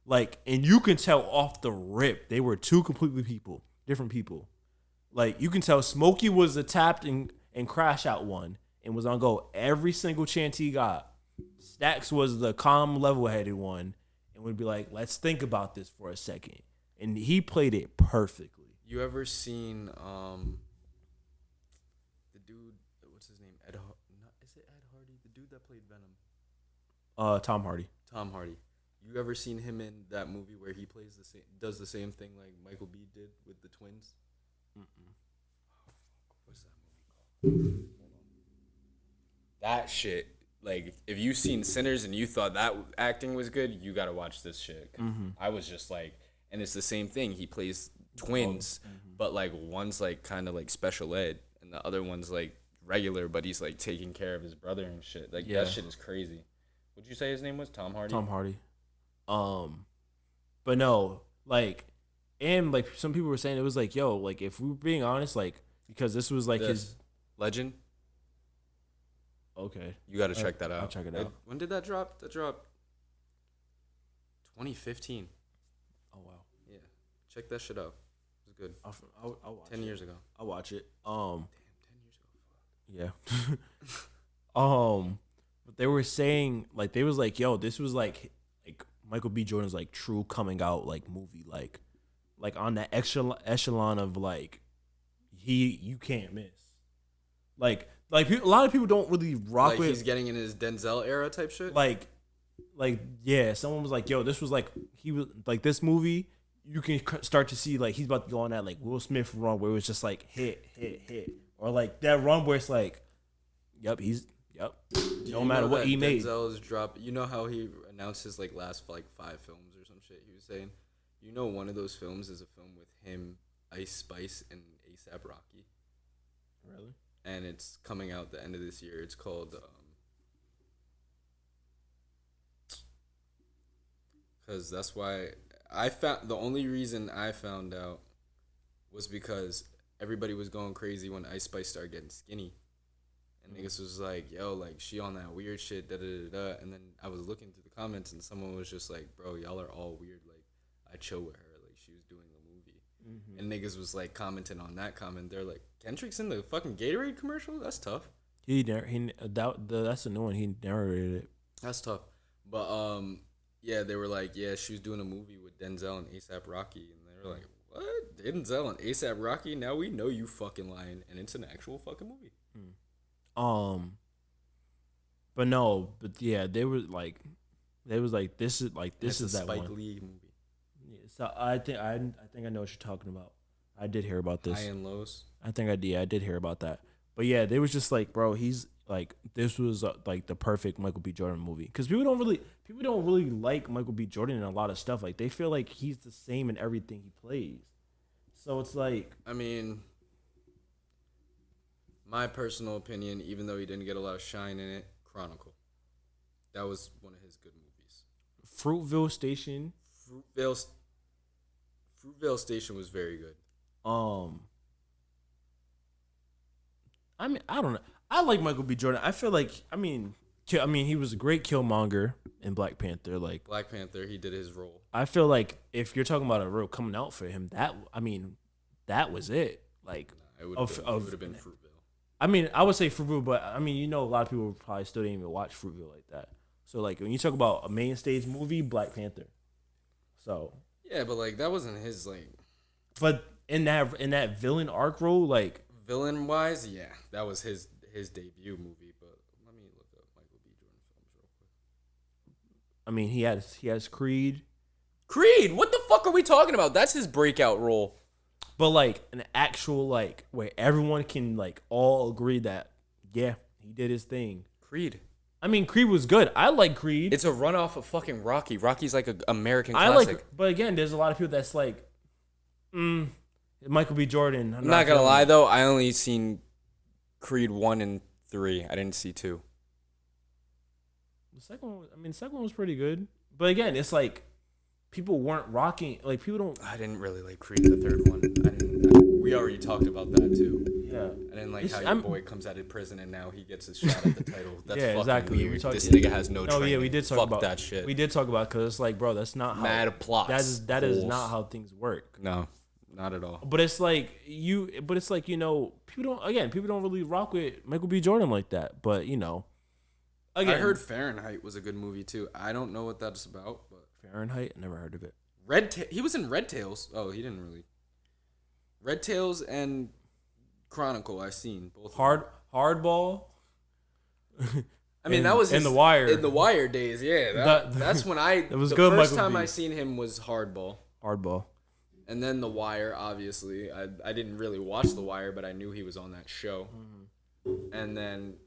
Like, and you can tell off the rip, they were two completely different people. Like, you can tell Smokey was a tapped and crash out one and was on go every single chance he got. Stacks was the calm, level-headed one and would be like, let's think about this for a second. And he played it perfectly. You ever seen the dude, what's his name? Is it Ed Hardy? The dude that played Venom. Tom Hardy. Tom Hardy. You ever seen him in that movie where he does the same thing like Michael B did with the twins? What's that movie called? That shit. Like, if you've seen Sinners and you thought that acting was good, you gotta watch this shit. I was just like, and it's the same thing. He plays twins, but like one's like kind of like special ed, and the other one's like regular, but he's like taking care of his brother and shit. Like that shit is crazy. What'd you say his name was? Tom Hardy. Tom Hardy. But no, like, and like some people were saying it was like, yo, like if we were being honest, like because this was like his Legend. Okay, you got to check that out. I'll check it out. When did that drop? That dropped 2015. Oh wow. Yeah, check that shit out. It was good. I'll watch 10 years ago. I'll watch it. Damn, 10 years ago. Yeah. But they were saying like they was like, yo, this was like Michael B. Jordan's like true coming out like movie, like on that echelon of like you can't miss. Like a lot of people don't really rock like with. He's getting in his Denzel era type shit. Like yeah, someone was like, yo, this was like he was like this movie. You can start to see like he's about to go on that like Will Smith run where it was just like hit, or like that run where it's like, yep, no matter what he made. Denzel's drop. You know how he announced his like last like 5 films or some shit. He was saying, you know, one of those films is a film with him, Ice Spice, and ASAP Rocky. Really? And it's coming out the end of this year. It's called. Because that's why I found the only reason I found out was because everybody was going crazy when Ice Spice started getting skinny. And niggas was like, yo, like, she on that weird shit, da-da-da-da. And then I was looking through the comments, and someone was just like, bro, y'all are all weird. Like, I chill with her. Like, she was doing the movie. Mm-hmm. And niggas was, like, commenting on that comment. They're like, Kendrick's in the fucking Gatorade commercial? That's tough. That's a new one. He narrated it. That's tough. But, yeah, they were like, yeah, she was doing a movie with Denzel and ASAP Rocky. And they were like, what? Denzel and ASAP Rocky? Now we know you fucking lying. And it's an actual fucking movie. But yeah, they was like, this is that Spike one. Lee movie. Yeah, so I think I know what you're talking about. I did hear about this. High and Lows. I did hear about that. But yeah, they was just like, bro, he's like, this was like the perfect Michael B. Jordan movie, because people don't really like Michael B. Jordan in a lot of stuff. Like, they feel like he's the same in everything he plays. So it's like, I mean, my personal opinion, even though he didn't get a lot of shine in it, Chronicle. That was one of his good movies. Fruitvale Station. Fruitvale Station was very good. I mean, I don't know. I like Michael B. Jordan. I feel like, I mean, he was a great Killmonger in Black Panther. Like, Black Panther, he did his role. I feel like if you're talking about a role coming out for him, that was it. Like, it would have been Fruitvale. I mean, I would say Fruitvale, but I mean, you know, a lot of people probably still didn't even watch Fruitvale like that. So, like, when you talk about a main stage movie, Black Panther. So yeah, but like that wasn't his like. But in that villain arc role, like villain wise, yeah, that was his debut movie. But let me look up Michael B. Jordan films real quick. I mean, he has Creed. Creed, what the fuck are we talking about? That's his breakout role. But like an actual like where everyone can like all agree that yeah, he did his thing. Creed. I mean, Creed was good. I like Creed. It's a runoff of fucking Rocky. Rocky's like an American classic. But again, there's a lot of people that's like, Michael B. Jordan. I'm not gonna lie though, I only seen Creed 1 and 3. I didn't see 2. The second one was pretty good. But again, it's like people weren't rocking. Like, people don't. I didn't really like Creed the third one. We already talked about that too. Yeah. I didn't like how your boy comes out of prison and now he gets his shot at the title. That's yeah, fucking exactly. weird. This nigga has no training. Yeah, we did talk about that shit. We did talk about, because it's like, bro, that's not how. Mad plots. That is not how things work. No, not at all. But it's like you know, people don't really rock with Michael B. Jordan like that. But you know, again, I heard Fahrenheit was a good movie too. I don't know what that's about, but Fahrenheit, I never heard of it. He was in Red Tails. Oh, he didn't really. Red Tails and Chronicle, I've seen both. Hardball. I mean, that was in The Wire. In The Wire days, yeah. That's when it was good. The first time I seen him was Hardball. And then The Wire, obviously. I didn't really watch The Wire, but I knew he was on that show. Mm-hmm. And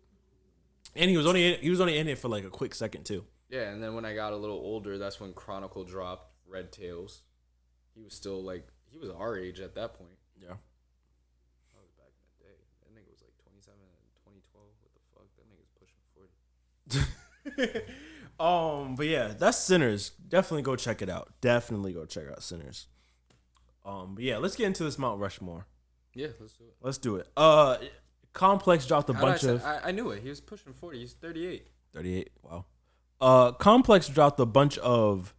he was only in it for like a quick second too. Yeah, and then when I got a little older, that's when Chronicle dropped. Red Tails. He was still like, he was our age at that point. Yeah. That was back in the day. That nigga was like 27 in 2012. What the fuck? That nigga's pushing 40. But yeah, that's Sinners. Definitely go check it out. Definitely go check out Sinners. But yeah, let's get into this Mount Rushmore. Yeah, let's do it. Let's do it. Complex dropped a bunch of. I knew it. He was pushing 40. He's 38. 38. Wow. Complex dropped a bunch of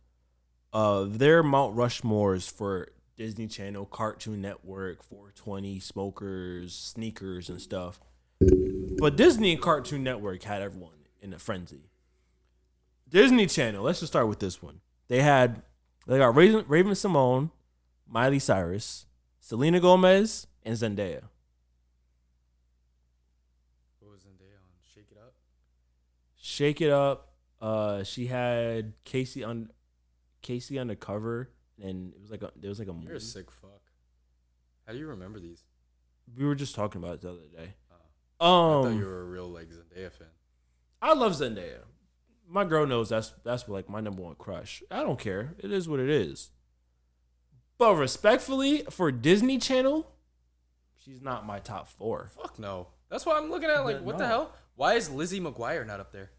their Mount Rushmores for Disney Channel, Cartoon Network, 420, Smokers, Sneakers, and stuff. But Disney and Cartoon Network had everyone in a frenzy. Disney Channel, let's just start with this one. They got Raven Simone, Miley Cyrus, Selena Gomez, and Zendaya. What was Zendaya on? Shake It Up? Shake It Up. She had Casey on the cover, and there was like a movie. You're a sick fuck. How do you remember these? We were just talking about it the other day. I thought you were a real like Zendaya fan. I love Zendaya. My girl knows that's like my number one crush. I don't care. It is what it is. But respectfully, for Disney Channel, she's not my top 4. Fuck no. That's why I'm looking at like, what the hell? Why is Lizzie McGuire not up there?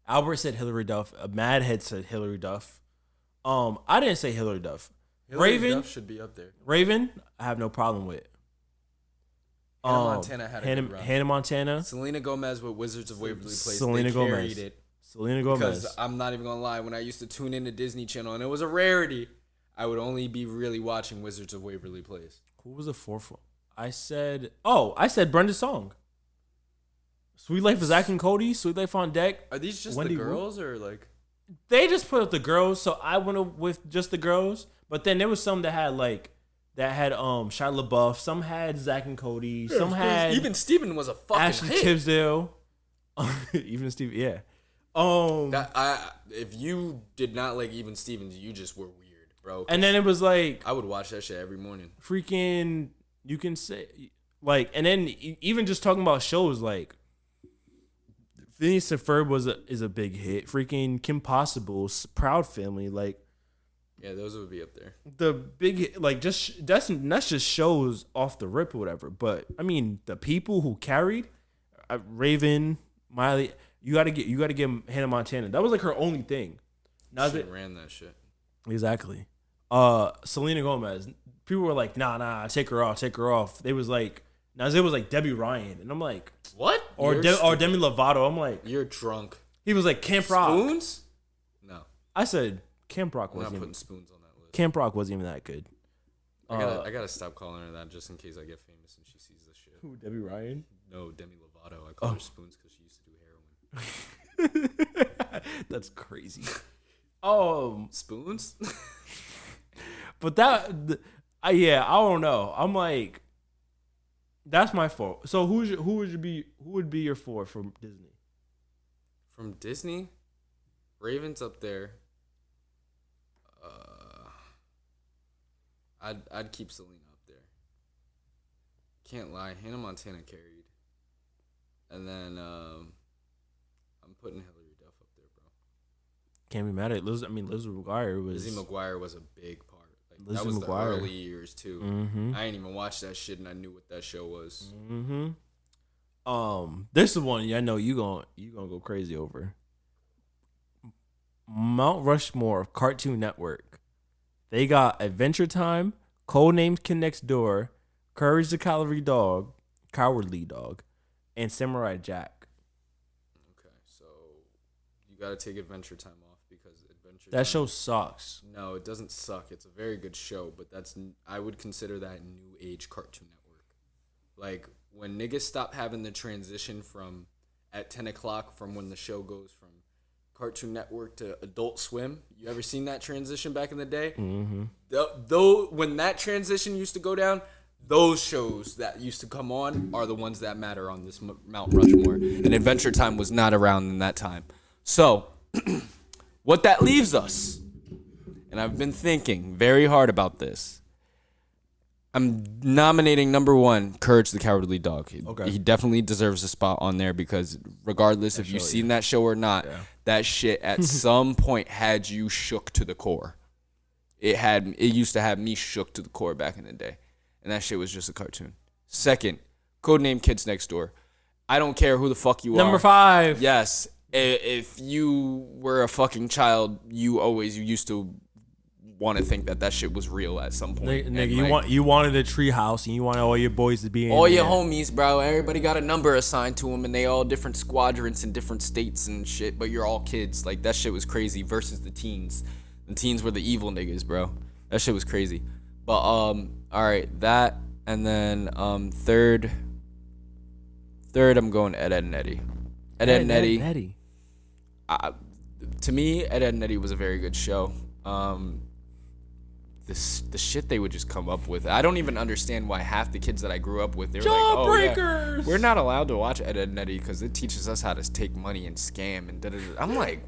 Albert said Hillary Duff. Madhead said Hillary Duff. I didn't say Hillary Duff. Raven Duff should be up there. Raven, I have no problem with. Hannah Montana had a good run. Hannah Montana. Selena Gomez with Wizards of Waverly Place. Selena they Gomez. carried it. Selena Gomez. Because I'm not even gonna lie, when I used to tune into Disney Channel and it was a rarity, I would only be really watching Wizards of Waverly Place. Who was the 4th one? I said Brenda Song. Sweet Life of Zach and Cody. Sweet Life on Deck. Are these just Wendy the girls or like? They just put up the girls, so I went with just the girls. But then there was some that had Shia LaBeouf. Some had Zach and Cody. Some had even Steven was a fucking Ashley hit. Tisdale. Even Steven, yeah. If you did not like Even Stevens, you just were weird, bro. And then it was like I would watch that shit every morning. Freaking, you can say like, and then even just talking about shows like Phineas and Ferb is a big hit. Freaking Kim Possible's Proud Family, like. Yeah, those would be up there. The big like that's just shows off the rip or whatever. But I mean, the people who carried Raven, Miley, you gotta give Hannah Montana. That was like her only thing. Now she ran that shit. Exactly. Selena Gomez. People were like, nah, take her off. They was like, it was like Debbie Ryan, and I'm like, what? Or Demi Lovato. I'm like, you're drunk. He was like Camp Rock. Spoons? No. I said. Camp Rock wasn't putting Spoons on that list. Camp Rock wasn't even that good. I gotta stop calling her that just in case I get famous and she sees this shit. Who, Debbie Ryan? No, Demi Lovato. I call her Spoons because she used to do heroin. That's crazy. Spoons? But that, I don't know. I'm like, that's my fault. So who would be your 4 from Disney? From Disney? Raven's up there. I'd keep Selena up there. Can't lie, Hannah Montana carried. And then I'm putting Hillary Duff up there, bro. Can't be mad at Liz. I mean, Lizzie McGuire was. Lizzie McGuire was a big part. Like, Lizzie that was McGuire. The early years too. Mm-hmm. I ain't even watched that shit, and I knew what that show was. Mm-hmm. This is one I know you gonna go crazy over. Mount Rushmore Cartoon Network. They got Adventure Time, Codenamed Kid Next Door, Courage the Cowardly Dog, and Samurai Jack. Okay, so you gotta take Adventure Time off because that show sucks. No, it doesn't suck. It's a very good show, but I would consider that new age Cartoon Network. Like when niggas stop having the transition from at 10 o'clock from when the show goes from Cartoon Network to Adult Swim. You ever seen that transition back in the day? Mm-hmm. Though when that transition used to go down, those shows that used to come on are the ones that matter on this Mount Rushmore. And Adventure Time was not around in that time. So, what that leaves us, and I've been thinking very hard about this. I'm nominating number 1, Courage the Cowardly Dog. Okay. He definitely deserves a spot on there because regardless if you've seen that show or not, that shit at some point had you shook to the core. It used to have me shook to the core back in the day. And that shit was just a cartoon. Second, Codename Kids Next Door. I don't care who the fuck you are. Number 5. Yes. If you were a fucking child, you used to want to think that shit was real at some point. Nigga, you wanted a tree house and you wanted all your boys to be in all your homies, bro. Everybody got a number assigned to them and they all different squadrons in different states and shit, but you're all kids. Like, that shit was crazy versus the teens. The teens were the evil niggas, bro. That shit was crazy. But all right, that, and then third I'm going Ed, Edd and Eddy. Ed, Edd and Eddy. To me, Ed, Edd and Eddy was a very good show. The shit they would just come up with. I don't even understand why half the kids that I grew up with, they were like, oh yeah, we're not allowed to watch Ed, Edd and Eddy because it teaches us how to take money and scam and da-da-da. I'm like,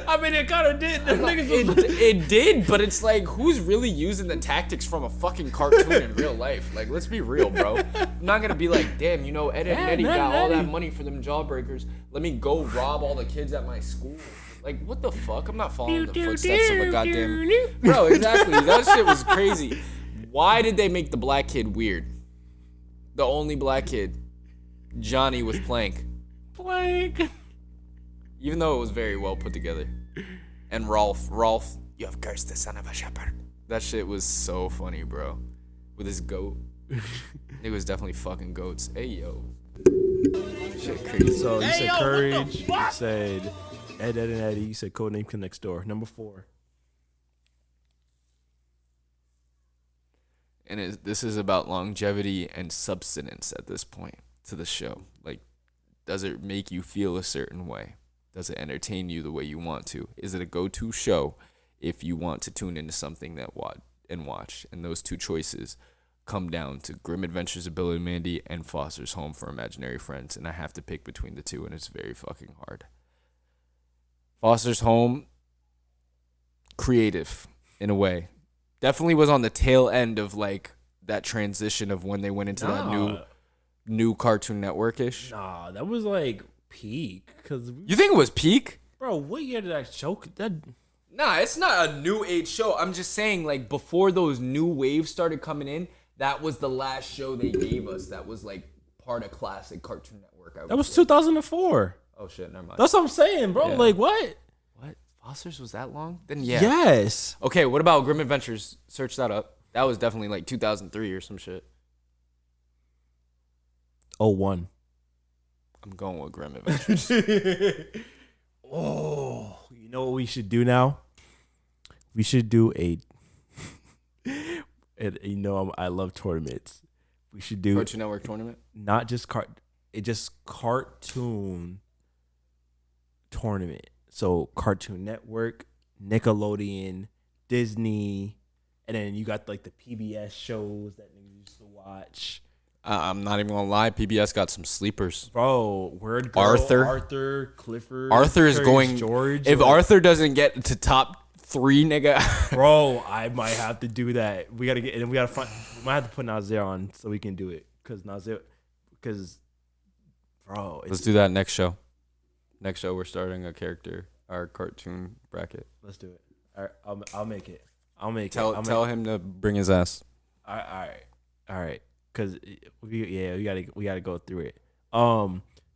I mean, it kind of did. Them niggas was It did, but it's like, who's really using the tactics from a fucking cartoon in real life? Like, let's be real, bro. I'm not gonna be like, damn, you know, Ed and Eddie got all that money for them jawbreakers. Let me go rob all the kids at my school. Like, what the fuck? I'm not following the footsteps of a goddamn... Bro, exactly. That shit was crazy. Why did they make the black kid weird? The only black kid. Johnny with Plank. Plank. Even though it was very well put together. And Rolf, you have cursed the son of a shepherd. That shit was so funny, bro. With his goat. It was definitely fucking goats. Hey, yo. Shit crazy. So you said Courage. You said Ed, and Eddie. You said Codename Kid Next Door. Number 4. And this is about longevity and substance at this point to the show. Like, does it make you feel a certain way? Does it entertain you the way you want to? Is it a go-to show if you want to tune into something that watch? And those two choices come down to Grim Adventures of Billy and Mandy and Foster's Home for Imaginary Friends. And I have to pick between the two, and it's very fucking hard. Foster's Home, creative in a way. Definitely was on the tail end of like that transition of when they went into that new Cartoon Network-ish. Nah, that was like peak. You think it was peak? Bro, what year did that show? Nah, it's not a new age show. I'm just saying, like, before those new waves started coming in, that was the last show they gave us that was like part of classic Cartoon Network. That was 2004. Oh shit, never mind. That's what I'm saying, bro. Yeah. Like, what? What? Foster's was that long? Then yeah. Yes. Okay, what about Grim Adventures? Search that up. That was definitely like 2003 or some shit. 01. I'm going with Grim Adventures. Oh, you know what we should do now? We should do and you know I love tournaments. We should do Cartoon Network tournament. Not just cartoon tournament. So Cartoon Network, Nickelodeon, Disney, and then you got like the PBS shows that niggas used to watch. I'm not even gonna lie, PBS got some sleepers. Bro, Word Girl, Arthur, Clifford. Arthur is going. George. If Arthur doesn't get to top 3, nigga. Bro, I might have to do that. We gotta get, and we might have to put Nazir on so we can do it. Bro, Let's do that next show. Next show, we're starting our cartoon bracket. Let's do it. All right, I'll make it. Tell him to bring his ass. All right. Cause we gotta go through it.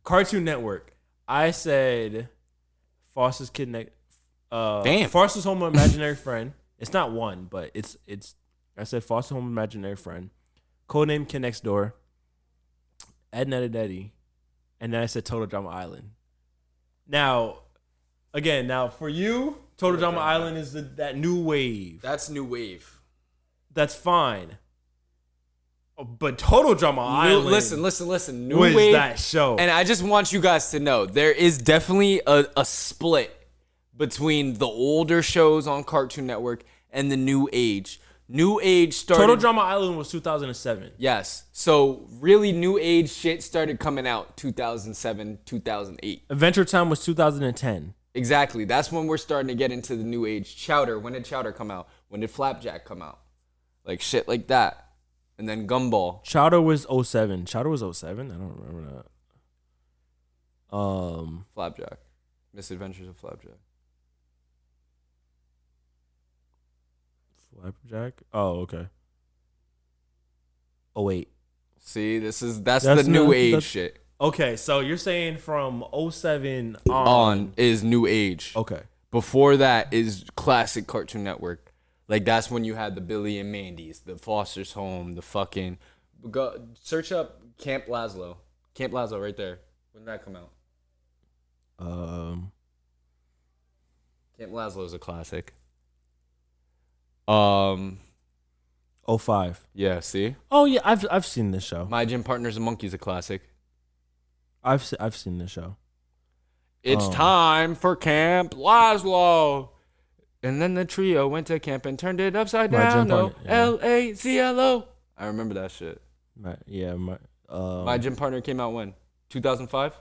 Cartoon Network. I said Foster's Damn. Foster's Home Imaginary Friend. It's not one, but it's. I said Foster's Home Imaginary Friend. Codename Kid Next Door. Ed and Eddie, and then I said Total Drama Island. Now for you, Total Drama Island is that new wave. That's new wave. That's fine. But Total Drama Island. Listen. New was wave, that show? And I just want you guys to know there is definitely a split between the older shows on Cartoon Network and the new age. New age started. Total Drama Island was 2007. Yes. So really, new age shit started coming out 2007, 2008. Adventure Time was 2010. Exactly. That's when we're starting to get into the new age. Chowder. When did Chowder come out? When did Flapjack come out? Like shit like that. And then Gumball. Chowder was 07. Chowder was 07? I don't remember that. Flapjack. Misadventures of Flapjack. Flapjack? Oh, okay. Oh, wait. See, that's the new age shit. Okay, so you're saying from 07 on is new age. Okay. Before that is classic Cartoon Network. Like, that's when you had the Billy and Mandy's, the Foster's Home, the fucking... Search up Camp Lazlo. Camp Lazlo right there. When did that come out? Camp Lazlo is a classic. 05. Yeah, see? Oh, yeah, I've seen this show. My Gym Partner's a Monkey's a classic. I've seen this show. It's time for Camp Lazlo. And then the trio went to camp and turned it upside down. Lazlo. I remember that shit. My Gym Partner came out when? 2005?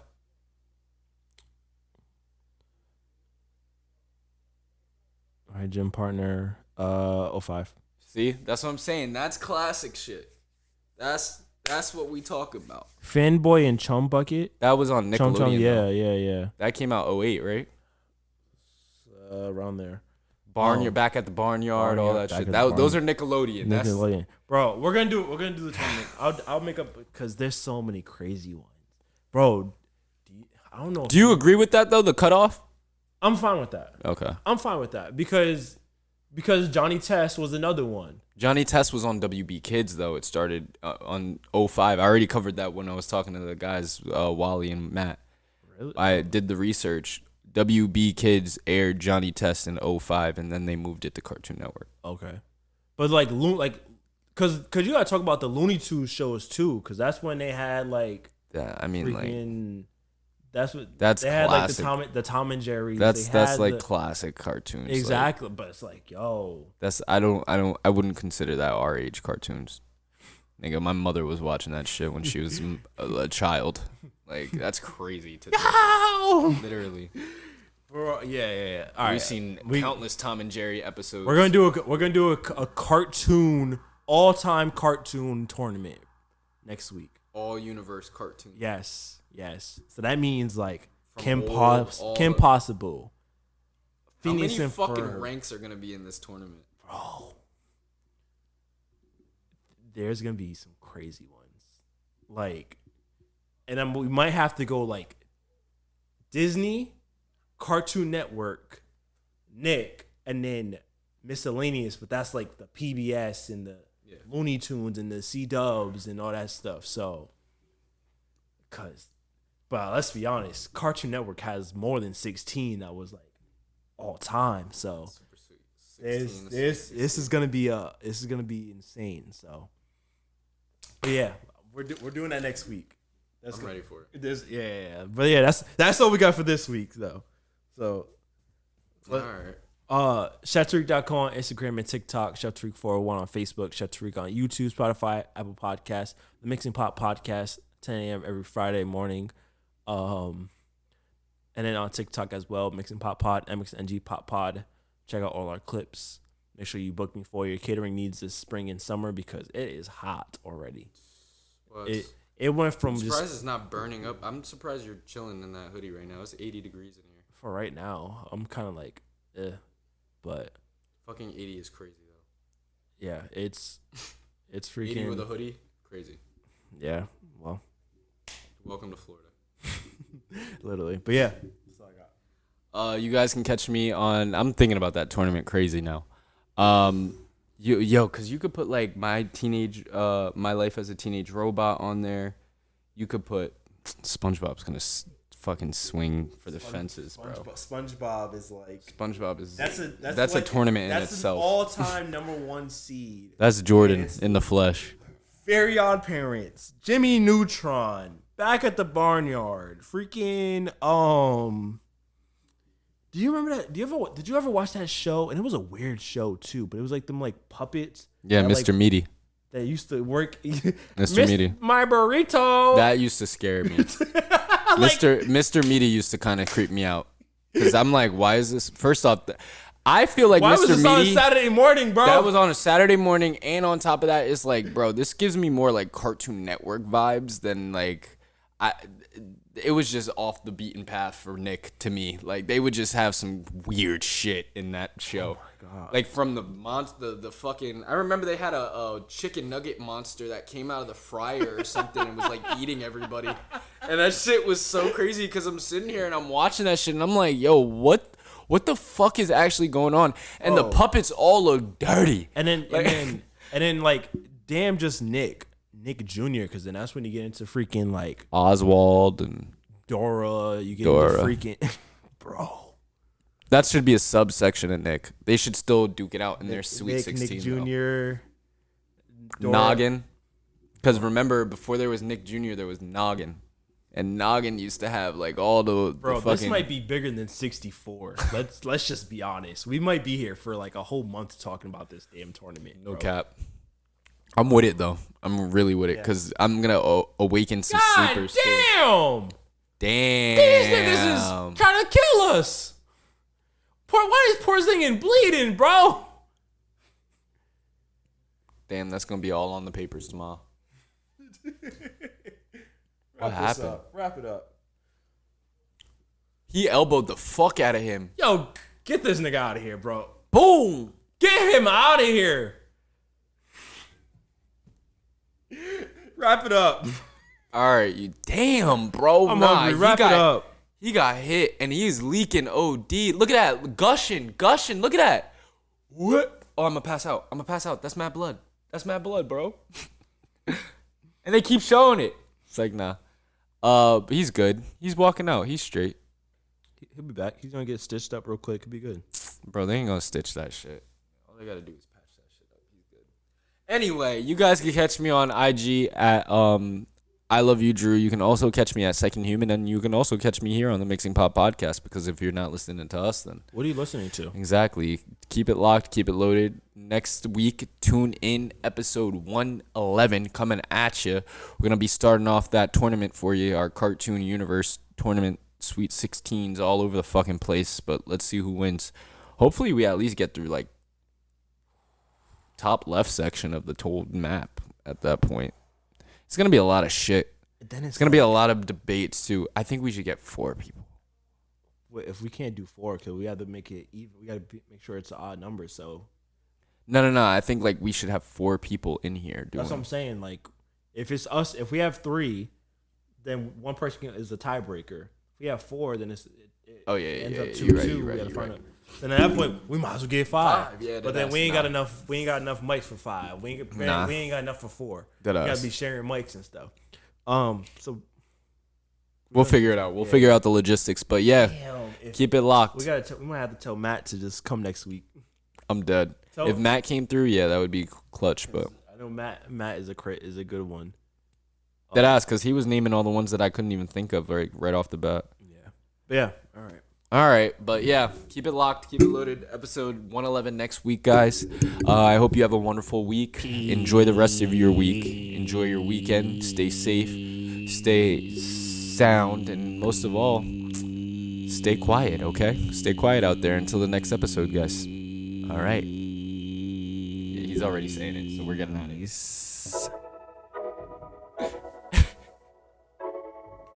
My gym partner, 05. See, that's what I'm saying. That's classic shit. That's what we talk about. Fanboy and Chum Bucket. That was on Nickelodeon. Chum, yeah. That came out 08, right? Around there. You're back at the barnyard, all that shit. Those are Nickelodeon. Nickelodeon. Bro, we're gonna do the tournament. I'll make up because there's so many crazy ones. Bro, I don't know. Do you agree with that though? The cutoff? I'm fine with that. Okay. I'm fine with that because Johnny Test was another one. Johnny Test was on WB Kids though. It started on 05. I already covered that when I was talking to the guys, Wally and Matt. Really? I did the research. WB Kids aired Johnny Test in 05, and then they moved it to Cartoon Network. Okay, but cause you gotta talk about the Looney Tunes shows too, cause that's when they had like. Yeah, I mean freaking, that's they had classic. like the Tom and Jerry. That's like classic cartoons. Exactly, but it's like I wouldn't consider that our age cartoons. Nigga, my mother was watching that shit when she was a child. Like that's crazy to literally. Bro, yeah. All right, we've seen countless Tom and Jerry episodes. We're gonna do a cartoon all-time cartoon tournament next week. All universe cartoon. Yes. So that means like Kim Possible, how Phineas many and fucking Ferb. ranks are gonna be in this tournament, Bro? There's gonna be some crazy ones, like, and we might have to go like Disney, Cartoon Network, Nick, and then miscellaneous. But that's like the PBS and the Looney Tunes and the C-Dubs and all that stuff. So, but let's be honest, Cartoon Network has more than 16 that was like all time. So this is gonna be insane. So, but yeah, we're doing that next week. I'm ready for it. Yeah. But yeah, that's all we got for this week though. So, all right. Chef Tariq.com on Instagram and TikTok, Chef Tariq 401 on Facebook, Chef Tariq on YouTube, Spotify, Apple Podcasts, the Mixing Pot Podcast, 10 a.m. every Friday morning. And then on TikTok as well, Mixing Pot Pod, MXNG Pot Pod. Check out all our clips. Make sure you book me for your catering needs this spring and summer because it is hot already. It went from I'm surprised it's not burning up. I'm surprised you're chilling in that hoodie right now. It's 80 degrees in here. For right now, I'm kind of like, but fucking 80 is crazy though. Yeah, it's freaking 80 with a hoodie, crazy. Yeah, well, welcome to Florida. Literally, but yeah, that's all I got. You guys can catch me on. I'm thinking about that tournament crazy now. Cause you could put like my life as a teenage robot on there. You could put SpongeBob's gonna fucking swing for the fences, bro. SpongeBob is like that's a tournament in itself. That's an all-time number one seed. That's Jordan in the flesh. Very Odd Parents, Jimmy Neutron, Back at the Barnyard, freaking Do you remember that? Did you ever watch that show? And it was a weird show too, but it was like them like puppets. Yeah, Mr. Meaty. That used to work. Mr. Meaty. My burrito. That used to scare me. Mr. Meaty used to kind of creep me out because I'm like, why is this? First off, I feel like why Mr. was this Meaty on a Saturday morning, bro? That was on a Saturday morning, and on top of that, it's like, bro, this gives me more like Cartoon Network vibes than like it was just off the beaten path for Nick to me. Like they would just have some weird shit in that show. Oh my God. Like from the fucking. I remember they had a chicken nugget monster that came out of the fryer or something and was like eating everybody. And that shit was so crazy because I'm sitting here and I'm watching that shit and I'm like, yo, what the fuck is actually going on? And the puppets all look dirty. And then like damn, just Nick Jr. Because then that's when you get into freaking like Oswald and Dora. You get into freaking bro. That should be a subsection of Nick. They should still duke it out in their Sweet 16. Nick Jr. Noggin. Because remember, before there was Nick Jr., there was Noggin. And Noggin used to have like all the fucking... this might be bigger than 64. Let's just be honest. We might be here for like a whole month talking about this damn tournament. No cap. I'm with it though. I'm really with it because I'm gonna awaken some sleepers. Damn. These niggas is trying to kill us. Why is Porzingis bleeding, bro? Damn, that's gonna be all on the papers tomorrow. What happened? Wrap it up. He elbowed the fuck out of him. Yo, get this nigga out of here, bro. Boom! Get him out of here. Wrap it up. All right, you damn, bro. I'm hungry. Wrap it up. He got hit and he's leaking OD. Look at that, gushing. Look at that. What? Oh, I'm gonna pass out. That's mad blood. Bro. And they keep showing it. It's like, nah. But he's good. He's walking out. He's straight. He'll be back. He's gonna get stitched up real quick. He'll be good. Bro, they ain't gonna stitch that shit. All they gotta do is patch that shit up. He's good. Anyway, you guys can catch me on IG at I Love You Drew. You can also catch me at Second Human, and you can also catch me here on the Mixing Pot Podcast, because if you're not listening to us, then what are you listening to? Exactly. Keep it locked, keep it loaded. Next week, tune in, episode 111 coming at you. We're gonna be starting off that tournament for you, our Cartoon Universe tournament, Sweet 16s all over the fucking place, but let's see who wins. Hopefully we at least get through like top left section of the total map at that point. It's going to be a lot of shit. It's going to be a lot of debates too. I think we should get 4 people. Well, if we can't do 4, because we have to make it even. We got to make sure it's an odd number. So No. I think like we should have 4 people in here. That's what I'm saying. Like if it's us, if we have 3, then one person is a tiebreaker. If we have 4, then it ends up 2-2. We got to find out. Then at that point, we might as well get 5. Yeah, but then we ain't got enough. We ain't got enough mics for 5. We ain't got enough for 4. We got to be sharing mics and stuff. So we'll figure it out. We'll figure out the logistics. But yeah, keep it locked. We might have to tell Matt to just come next week. I'm dead. If Matt came through, yeah, that would be clutch. But I know Matt is a good one. That ass, because he was naming all the ones that I couldn't even think of right off the bat. Yeah. But yeah. All right, but yeah, keep it locked, keep it loaded. Episode 111 next week, guys. I hope you have a wonderful week. Enjoy the rest of your week. Enjoy your weekend. Stay safe, stay sound, and most of all, stay quiet, okay? Stay quiet out there until the next episode, guys. All right. Yeah, he's already saying it, so we're getting out of here.